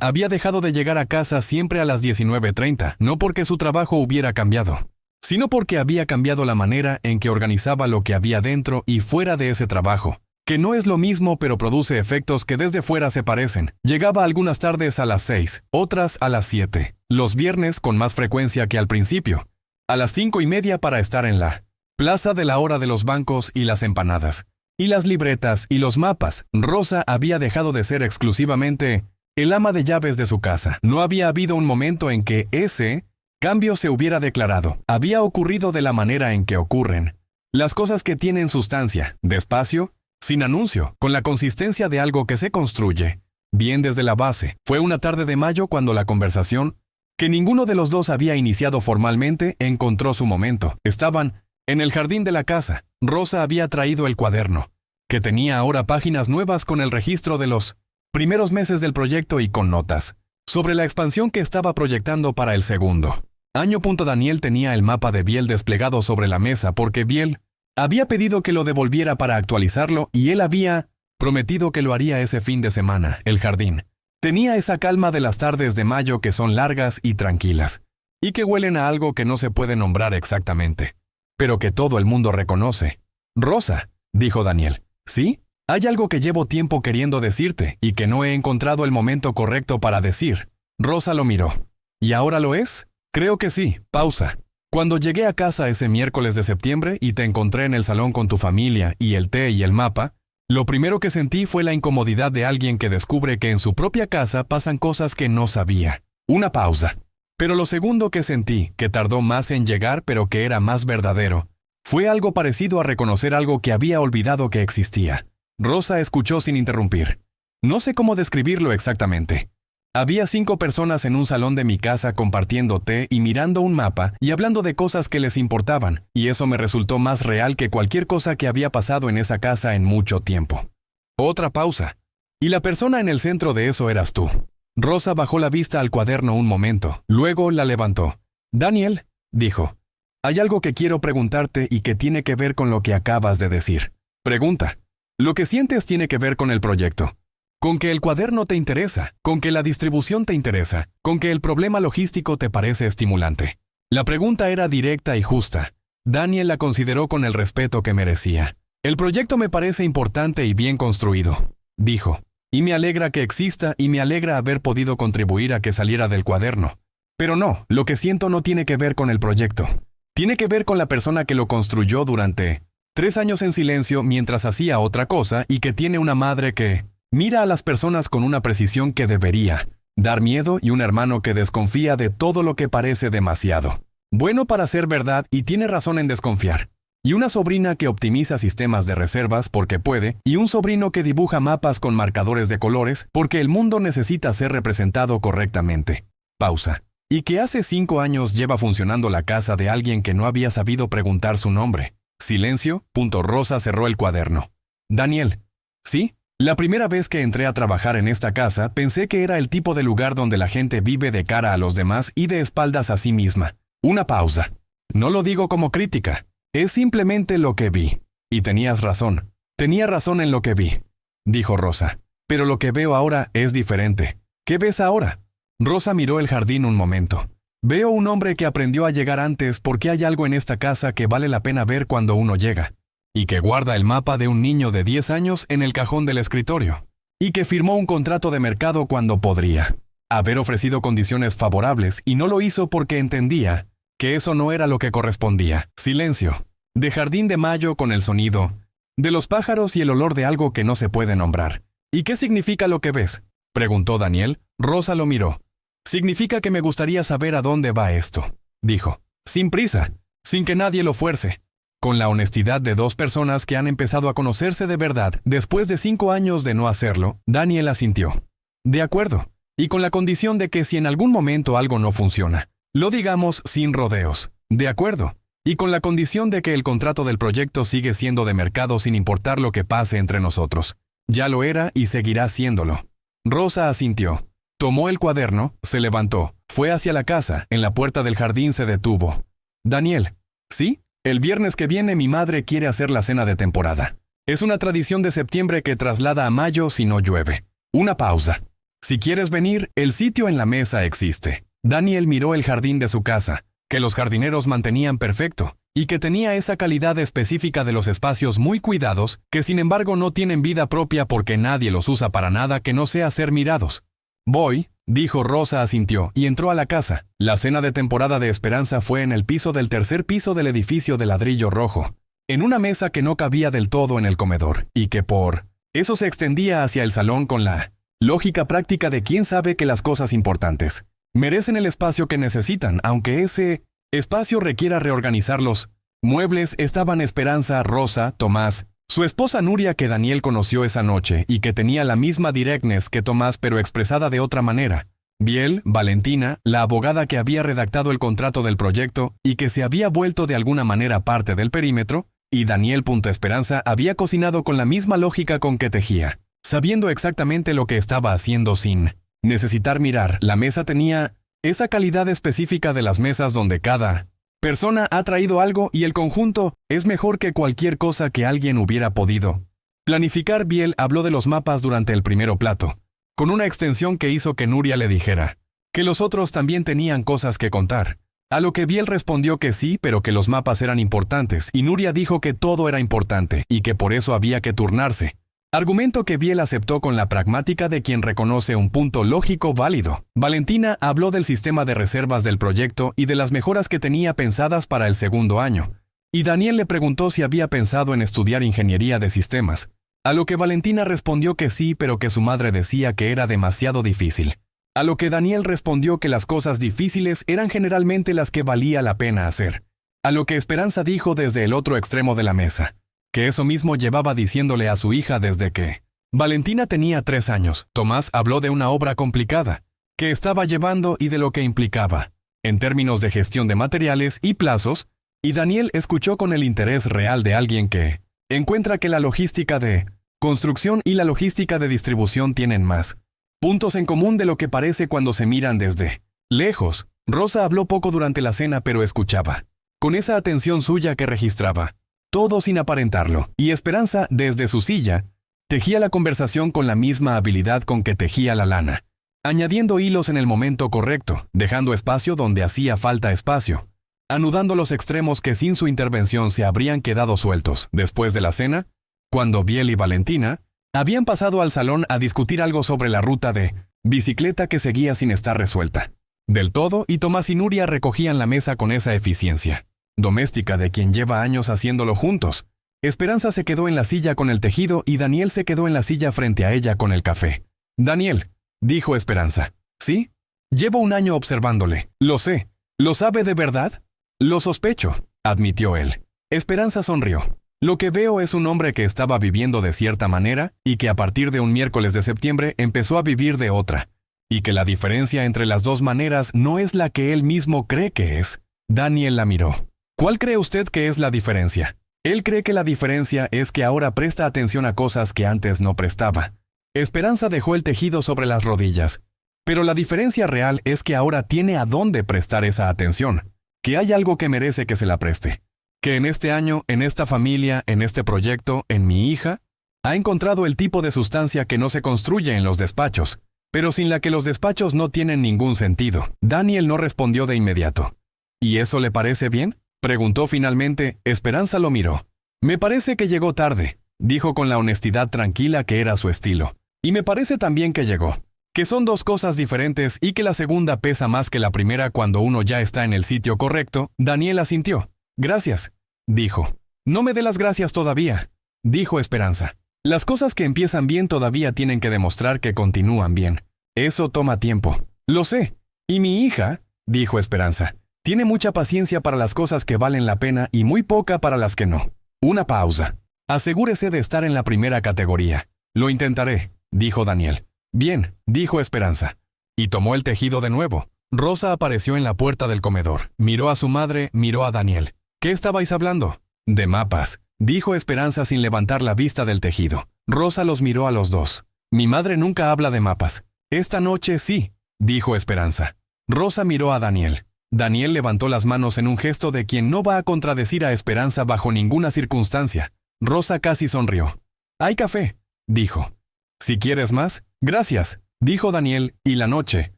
había dejado de llegar a casa siempre a las 19:30, no porque su trabajo hubiera cambiado, sino porque había cambiado la manera en que organizaba lo que había dentro y fuera de ese trabajo, que no es lo mismo pero produce efectos que desde fuera se parecen. Llegaba algunas tardes a las 6, otras a las 7, los viernes con más frecuencia que al principio, a las 5:30 para estar en la plaza de la hora de los bancos y las empanadas, y las libretas y los mapas. Rosa había dejado de ser exclusivamente el ama de llaves de su casa. No había habido un momento en que ese cambio se hubiera declarado. Había ocurrido de la manera en que ocurren las cosas que tienen sustancia, despacio, sin anuncio, con la consistencia de algo que se construye, bien desde la base. Fue una tarde de mayo cuando la conversación, que ninguno de los dos había iniciado formalmente, encontró su momento. Estaban en el jardín de la casa. Rosa había traído el cuaderno, que tenía ahora páginas nuevas con el registro de los primeros meses del proyecto y con notas sobre la expansión que estaba proyectando para el segundo año. Daniel tenía el mapa de Biel desplegado sobre la mesa porque Biel había pedido que lo devolviera para actualizarlo y él había prometido que lo haría ese fin de semana. El jardín tenía esa calma de las tardes de mayo que son largas y tranquilas, y que huelen a algo que no se puede nombrar exactamente, pero que todo el mundo reconoce. Rosa, dijo Daniel, ¿sí? Hay algo que llevo tiempo queriendo decirte y que no he encontrado el momento correcto para decir. Rosa lo miró. ¿Y ahora lo es? Creo que sí. Pausa. Cuando llegué a casa ese miércoles de septiembre y te encontré en el salón con tu familia y el té y el mapa, lo primero que sentí fue la incomodidad de alguien que descubre que en su propia casa pasan cosas que no sabía. Una pausa. Pero lo segundo que sentí, que tardó más en llegar pero que era más verdadero, fue algo parecido a reconocer algo que había olvidado que existía. Rosa escuchó sin interrumpir. No sé cómo describirlo exactamente. Había 5 personas en un salón de mi casa compartiendo té y mirando un mapa y hablando de cosas que les importaban, y eso me resultó más real que cualquier cosa que había pasado en esa casa en mucho tiempo. Otra pausa. Y la persona en el centro de eso eras tú. Rosa bajó la vista al cuaderno un momento, luego la levantó. Daniel, dijo, hay algo que quiero preguntarte y que tiene que ver con lo que acabas de decir. Pregunta. Lo que sientes tiene que ver con el proyecto, con que el cuaderno te interesa, con que la distribución te interesa, con que el problema logístico te parece estimulante. La pregunta era directa y justa. Daniel la consideró con el respeto que merecía. El proyecto me parece importante y bien construido, dijo. Y me alegra que exista y me alegra haber podido contribuir a que saliera del cuaderno. Pero no, lo que siento no tiene que ver con el proyecto. Tiene que ver con la persona que lo construyó durante 3 años en silencio mientras hacía otra cosa y que tiene una madre que mira a las personas con una precisión que debería dar miedo y un hermano que desconfía de todo lo que parece demasiado bueno para ser verdad y tiene razón en desconfiar. Y una sobrina que optimiza sistemas de reservas porque puede, y un sobrino que dibuja mapas con marcadores de colores porque el mundo necesita ser representado correctamente. Pausa. Y que hace 5 años lleva funcionando la casa de alguien que no había sabido preguntar su nombre. Silencio. Rosa cerró el cuaderno. Daniel. ¿Sí? La primera vez que entré a trabajar en esta casa pensé que era el tipo de lugar donde la gente vive de cara a los demás y de espaldas a sí misma. Una pausa. No lo digo como crítica. Es simplemente lo que vi. Y tenías razón. Tenía razón en lo que vi, dijo Rosa. Pero lo que veo ahora es diferente. ¿Qué ves ahora? Rosa miró el jardín un momento. Veo un hombre que aprendió a llegar antes porque hay algo en esta casa que vale la pena ver cuando uno llega. Y que guarda el mapa de un niño de 10 años en el cajón del escritorio. Y que firmó un contrato de mercado cuando podría haber ofrecido condiciones favorables y no lo hizo porque entendía que eso no era lo que correspondía. Silencio. De jardín de mayo con el sonido de los pájaros y el olor de algo que no se puede nombrar. ¿Y qué significa lo que ves? Preguntó Daniel. Rosa lo miró. Significa que me gustaría saber a dónde va esto, dijo. Sin prisa, sin que nadie lo fuerce. Con la honestidad de 2 personas que han empezado a conocerse de verdad después de 5 años de no hacerlo, Daniel asintió. De acuerdo. Y con la condición de que si en algún momento algo no funciona, lo digamos sin rodeos. De acuerdo. Y con la condición de que el contrato del proyecto sigue siendo de mercado sin importar lo que pase entre nosotros. Ya lo era y seguirá siéndolo. Rosa asintió. Tomó el cuaderno, se levantó, fue hacia la casa, en la puerta del jardín se detuvo. Daniel. ¿Sí? El viernes que viene mi madre quiere hacer la cena de temporada. Es una tradición de septiembre que traslada a mayo si no llueve. Una pausa. Si quieres venir, el sitio en la mesa existe. Daniel miró el jardín de su casa, que los jardineros mantenían perfecto, y que tenía esa calidad específica de los espacios muy cuidados, que sin embargo no tienen vida propia porque nadie los usa para nada que no sea ser mirados. Voy, dijo. Rosa asintió, y entró a la casa. La cena de temporada de Esperanza fue en el piso del tercer piso del edificio de ladrillo rojo, en una mesa que no cabía del todo en el comedor, y que por eso se extendía hacia el salón con la lógica práctica de quien sabe que las cosas importantes merecen el espacio que necesitan, aunque ese espacio requiera reorganizarlos. Muebles estaban Esperanza, Rosa, Tomás, su esposa Nuria que Daniel conoció esa noche y que tenía la misma directness que Tomás pero expresada de otra manera. Biel, Valentina, la abogada que había redactado el contrato del proyecto y que se había vuelto de alguna manera parte del perímetro, y Daniel. Esperanza había cocinado con la misma lógica con que tejía, sabiendo exactamente lo que estaba haciendo sin necesitar mirar. La mesa tenía esa calidad específica de las mesas donde cada persona ha traído algo y el conjunto es mejor que cualquier cosa que alguien hubiera podido planificar. Biel habló de los mapas durante el primero plato, con una extensión que hizo que Nuria le dijera que los otros también tenían cosas que contar. A lo que Biel respondió que sí, pero que los mapas eran importantes, y Nuria dijo que todo era importante y que por eso había que turnarse. Argumento que Biel aceptó con la pragmática de quien reconoce un punto lógico válido. Valentina habló del sistema de reservas del proyecto y de las mejoras que tenía pensadas para el segundo año. Y Daniel le preguntó si había pensado en estudiar ingeniería de sistemas. A lo que Valentina respondió que sí, pero que su madre decía que era demasiado difícil. A lo que Daniel respondió que las cosas difíciles eran generalmente las que valía la pena hacer. A lo que Esperanza dijo desde el otro extremo de la mesa, que eso mismo llevaba diciéndole a su hija desde que Valentina tenía 3 años. Tomás habló de una obra complicada que estaba llevando y de lo que implicaba, en términos de gestión de materiales y plazos, y Daniel escuchó con el interés real de alguien que encuentra que la logística de construcción y la logística de distribución tienen más puntos en común de lo que parece cuando se miran desde lejos. Rosa habló poco durante la cena, pero escuchaba, con esa atención suya que registraba todo sin aparentarlo, y Esperanza, desde su silla, tejía la conversación con la misma habilidad con que tejía la lana, añadiendo hilos en el momento correcto, dejando espacio donde hacía falta espacio, anudando los extremos que sin su intervención se habrían quedado sueltos. Después de la cena, cuando Biel y Valentina habían pasado al salón a discutir algo sobre la ruta de bicicleta que seguía sin estar resuelta del todo, y Tomás y Nuria recogían la mesa con esa eficiencia doméstica de quien lleva años haciéndolo juntos. Esperanza se quedó en la silla con el tejido y Daniel se quedó en la silla frente a ella con el café. Daniel, dijo Esperanza. ¿Sí? Llevo un año observándole. Lo sé. ¿Lo sabe de verdad? Lo sospecho, admitió él. Esperanza sonrió. Lo que veo es un hombre que estaba viviendo de cierta manera y que a partir de un miércoles de septiembre empezó a vivir de otra, y que la diferencia entre las dos maneras no es la que él mismo cree que es. Daniel la miró. ¿Cuál cree usted que es la diferencia? Él cree que la diferencia es que ahora presta atención a cosas que antes no prestaba. Esperanza dejó el tejido sobre las rodillas. Pero la diferencia real es que ahora tiene a dónde prestar esa atención, que hay algo que merece que se la preste. Que en este año, en esta familia, en este proyecto, en mi hija, ha encontrado el tipo de sustancia que no se construye en los despachos, pero sin la que los despachos no tienen ningún sentido. Daniel no respondió de inmediato. ¿Y eso le parece bien?, preguntó finalmente. Esperanza lo miró. Me parece que llegó tarde, dijo con la honestidad tranquila que era su estilo. Y me parece también que llegó. Que son dos cosas diferentes y que la segunda pesa más que la primera cuando uno ya está en el sitio correcto. Daniel asintió. Gracias, dijo. No me dé las gracias todavía, dijo Esperanza. Las cosas que empiezan bien todavía tienen que demostrar que continúan bien. Eso toma tiempo. Lo sé. Y mi hija, dijo Esperanza, tiene mucha paciencia para las cosas que valen la pena y muy poca para las que no. Una pausa. Asegúrese de estar en la primera categoría. Lo intentaré, dijo Daniel. Bien, dijo Esperanza. Y tomó el tejido de nuevo. Rosa apareció en la puerta del comedor. Miró a su madre, miró a Daniel. ¿Qué estabais hablando? De mapas, dijo Esperanza sin levantar la vista del tejido. Rosa los miró a los dos. Mi madre nunca habla de mapas. Esta noche sí, dijo Esperanza. Rosa miró a Daniel. Daniel levantó las manos en un gesto de quien no va a contradecir a Esperanza bajo ninguna circunstancia. Rosa casi sonrió. «Hay café», dijo. «Si quieres más, gracias», dijo Daniel, y la noche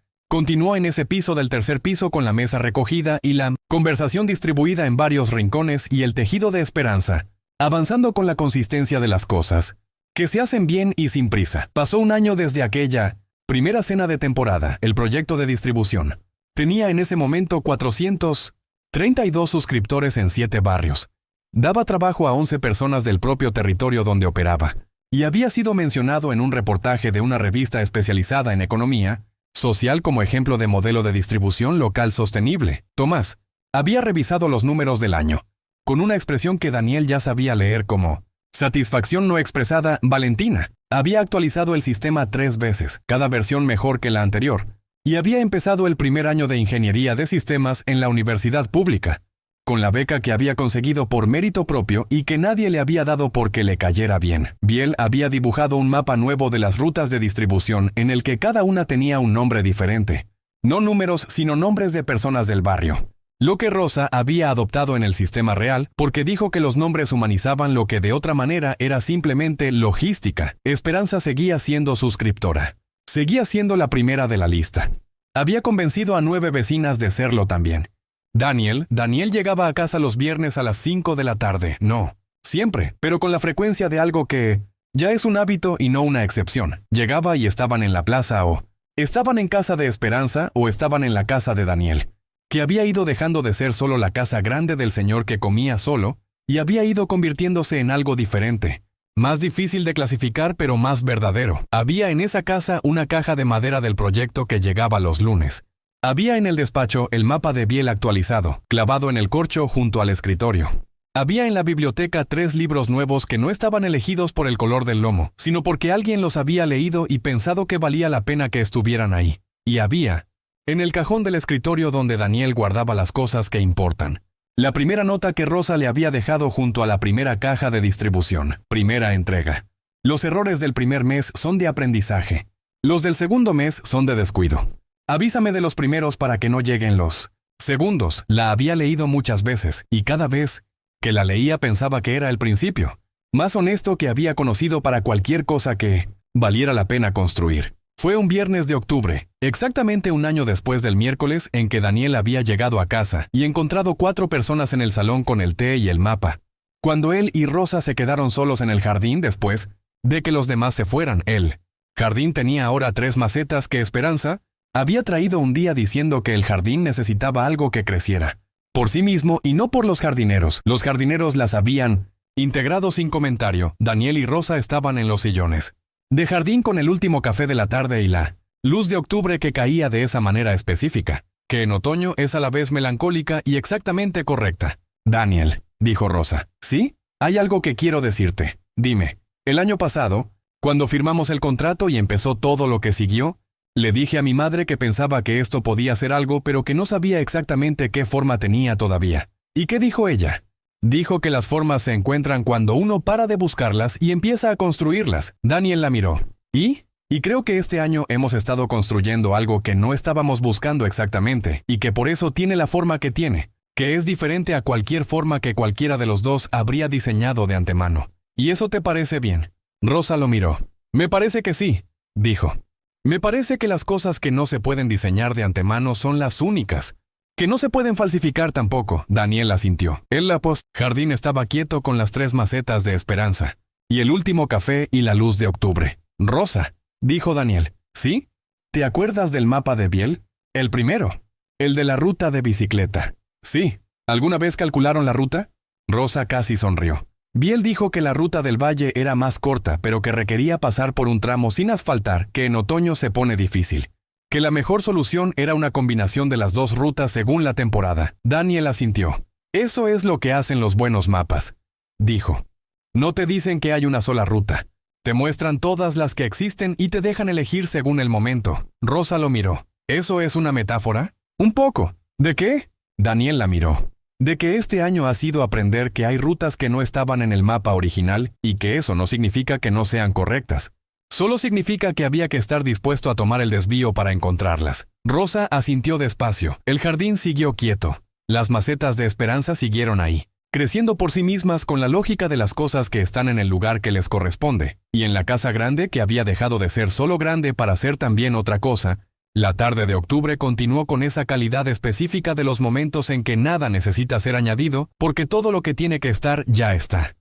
continuó en ese piso del tercer piso con la mesa recogida y la conversación distribuida en varios rincones y el tejido de Esperanza, avanzando con la consistencia de las cosas, que se hacen bien y sin prisa. Pasó un año desde aquella primera cena de temporada. El proyecto de distribución tenía en ese momento 432 suscriptores en 7 barrios. Daba trabajo a 11 personas del propio territorio donde operaba, y había sido mencionado en un reportaje de una revista especializada en economía social como ejemplo de modelo de distribución local sostenible. Tomás había revisado los números del año, con una expresión que Daniel ya sabía leer como satisfacción no expresada. Valentina había actualizado el sistema 3 veces, cada versión mejor que la anterior, y había empezado el primer año de ingeniería de sistemas en la universidad pública, con la beca que había conseguido por mérito propio y que nadie le había dado porque le cayera bien. Biel había dibujado un mapa nuevo de las rutas de distribución en el que cada una tenía un nombre diferente. No números, sino nombres de personas del barrio. Lo que Rosa había adoptado en el sistema real porque dijo que los nombres humanizaban lo que de otra manera era simplemente logística. Esperanza seguía siendo suscriptora. Seguía siendo la primera de la lista. Había convencido a 9 vecinas de serlo también. Daniel llegaba a casa los viernes a las 5 de la tarde. No, siempre, pero con la frecuencia de algo que ya es un hábito y no una excepción. Llegaba y estaban en la plaza o estaban en casa de Esperanza o estaban en la casa de Daniel, que había ido dejando de ser solo la casa grande del señor que comía solo y había ido convirtiéndose en algo diferente, más difícil de clasificar pero más verdadero. Había en esa casa una caja de madera del proyecto que llegaba los lunes. Había en el despacho el mapa de Biel actualizado, clavado en el corcho junto al escritorio. Había en la biblioteca 3 libros nuevos que no estaban elegidos por el color del lomo, sino porque alguien los había leído y pensado que valía la pena que estuvieran ahí. Y había, en el cajón del escritorio donde Daniel guardaba las cosas que importan, la primera nota que Rosa le había dejado junto a la primera caja de distribución, primera entrega. Los errores del primer mes son de aprendizaje. Los del segundo mes son de descuido. Avísame de los primeros para que no lleguen los segundos. La había leído muchas veces, y cada vez que la leía pensaba que era el principio, más honesto que había conocido para cualquier cosa que valiera la pena construir. Fue un viernes de octubre, exactamente un año después del miércoles en que Daniel había llegado a casa y encontrado 4 personas en el salón con el té y el mapa. Cuando él y Rosa se quedaron solos en el jardín después de que los demás se fueran, el jardín tenía ahora 3 macetas que Esperanza había traído un día diciendo que el jardín necesitaba algo que creciera por sí mismo y no por los jardineros. Los jardineros las habían integrado sin comentario. Daniel y Rosa estaban en los sillones de jardín con el último café de la tarde y la luz de octubre que caía de esa manera específica, que en otoño es a la vez melancólica y exactamente correcta. Daniel, dijo Rosa. ¿Sí? Hay algo que quiero decirte. Dime, el año pasado, cuando firmamos el contrato y empezó todo lo que siguió, le dije a mi madre que pensaba que esto podía ser algo, pero que no sabía exactamente qué forma tenía todavía. ¿Y qué dijo ella? Dijo que las formas se encuentran cuando uno para de buscarlas y empieza a construirlas. Daniel la miró. ¿Y? Y creo que este año hemos estado construyendo algo que no estábamos buscando exactamente, y que por eso tiene la forma que tiene, que es diferente a cualquier forma que cualquiera de los dos habría diseñado de antemano. ¿Y eso te parece bien? Rosa lo miró. Me parece que sí, dijo. Me parece que las cosas que no se pueden diseñar de antemano son las únicas, que no se pueden falsificar tampoco. Daniel asintió. El jardín estaba quieto con las 3 macetas de Esperanza, y el último café y la luz de octubre. Rosa, dijo Daniel. ¿Sí? ¿Te acuerdas del mapa de Biel? El primero. El de la ruta de bicicleta. Sí. ¿Alguna vez calcularon la ruta? Rosa casi sonrió. Biel dijo que la ruta del valle era más corta, pero que requería pasar por un tramo sin asfaltar, que en otoño se pone difícil. Que la mejor solución era una combinación de las 2 rutas según la temporada. Daniel asintió. Eso es lo que hacen los buenos mapas, dijo. No te dicen que hay una sola ruta. Te muestran todas las que existen y te dejan elegir según el momento. Rosa lo miró. ¿Eso es una metáfora? Un poco. ¿De qué? Daniel la miró. De que este año ha sido aprender que hay rutas que no estaban en el mapa original y que eso no significa que no sean correctas. Solo significa que había que estar dispuesto a tomar el desvío para encontrarlas. Rosa asintió despacio. El jardín siguió quieto. Las macetas de esperanza siguieron ahí, creciendo por sí mismas con la lógica de las cosas que están en el lugar que les corresponde. Y en la casa grande, que había dejado de ser solo grande para ser también otra cosa, la tarde de octubre continuó con esa calidad específica de los momentos en que nada necesita ser añadido, porque todo lo que tiene que estar ya está.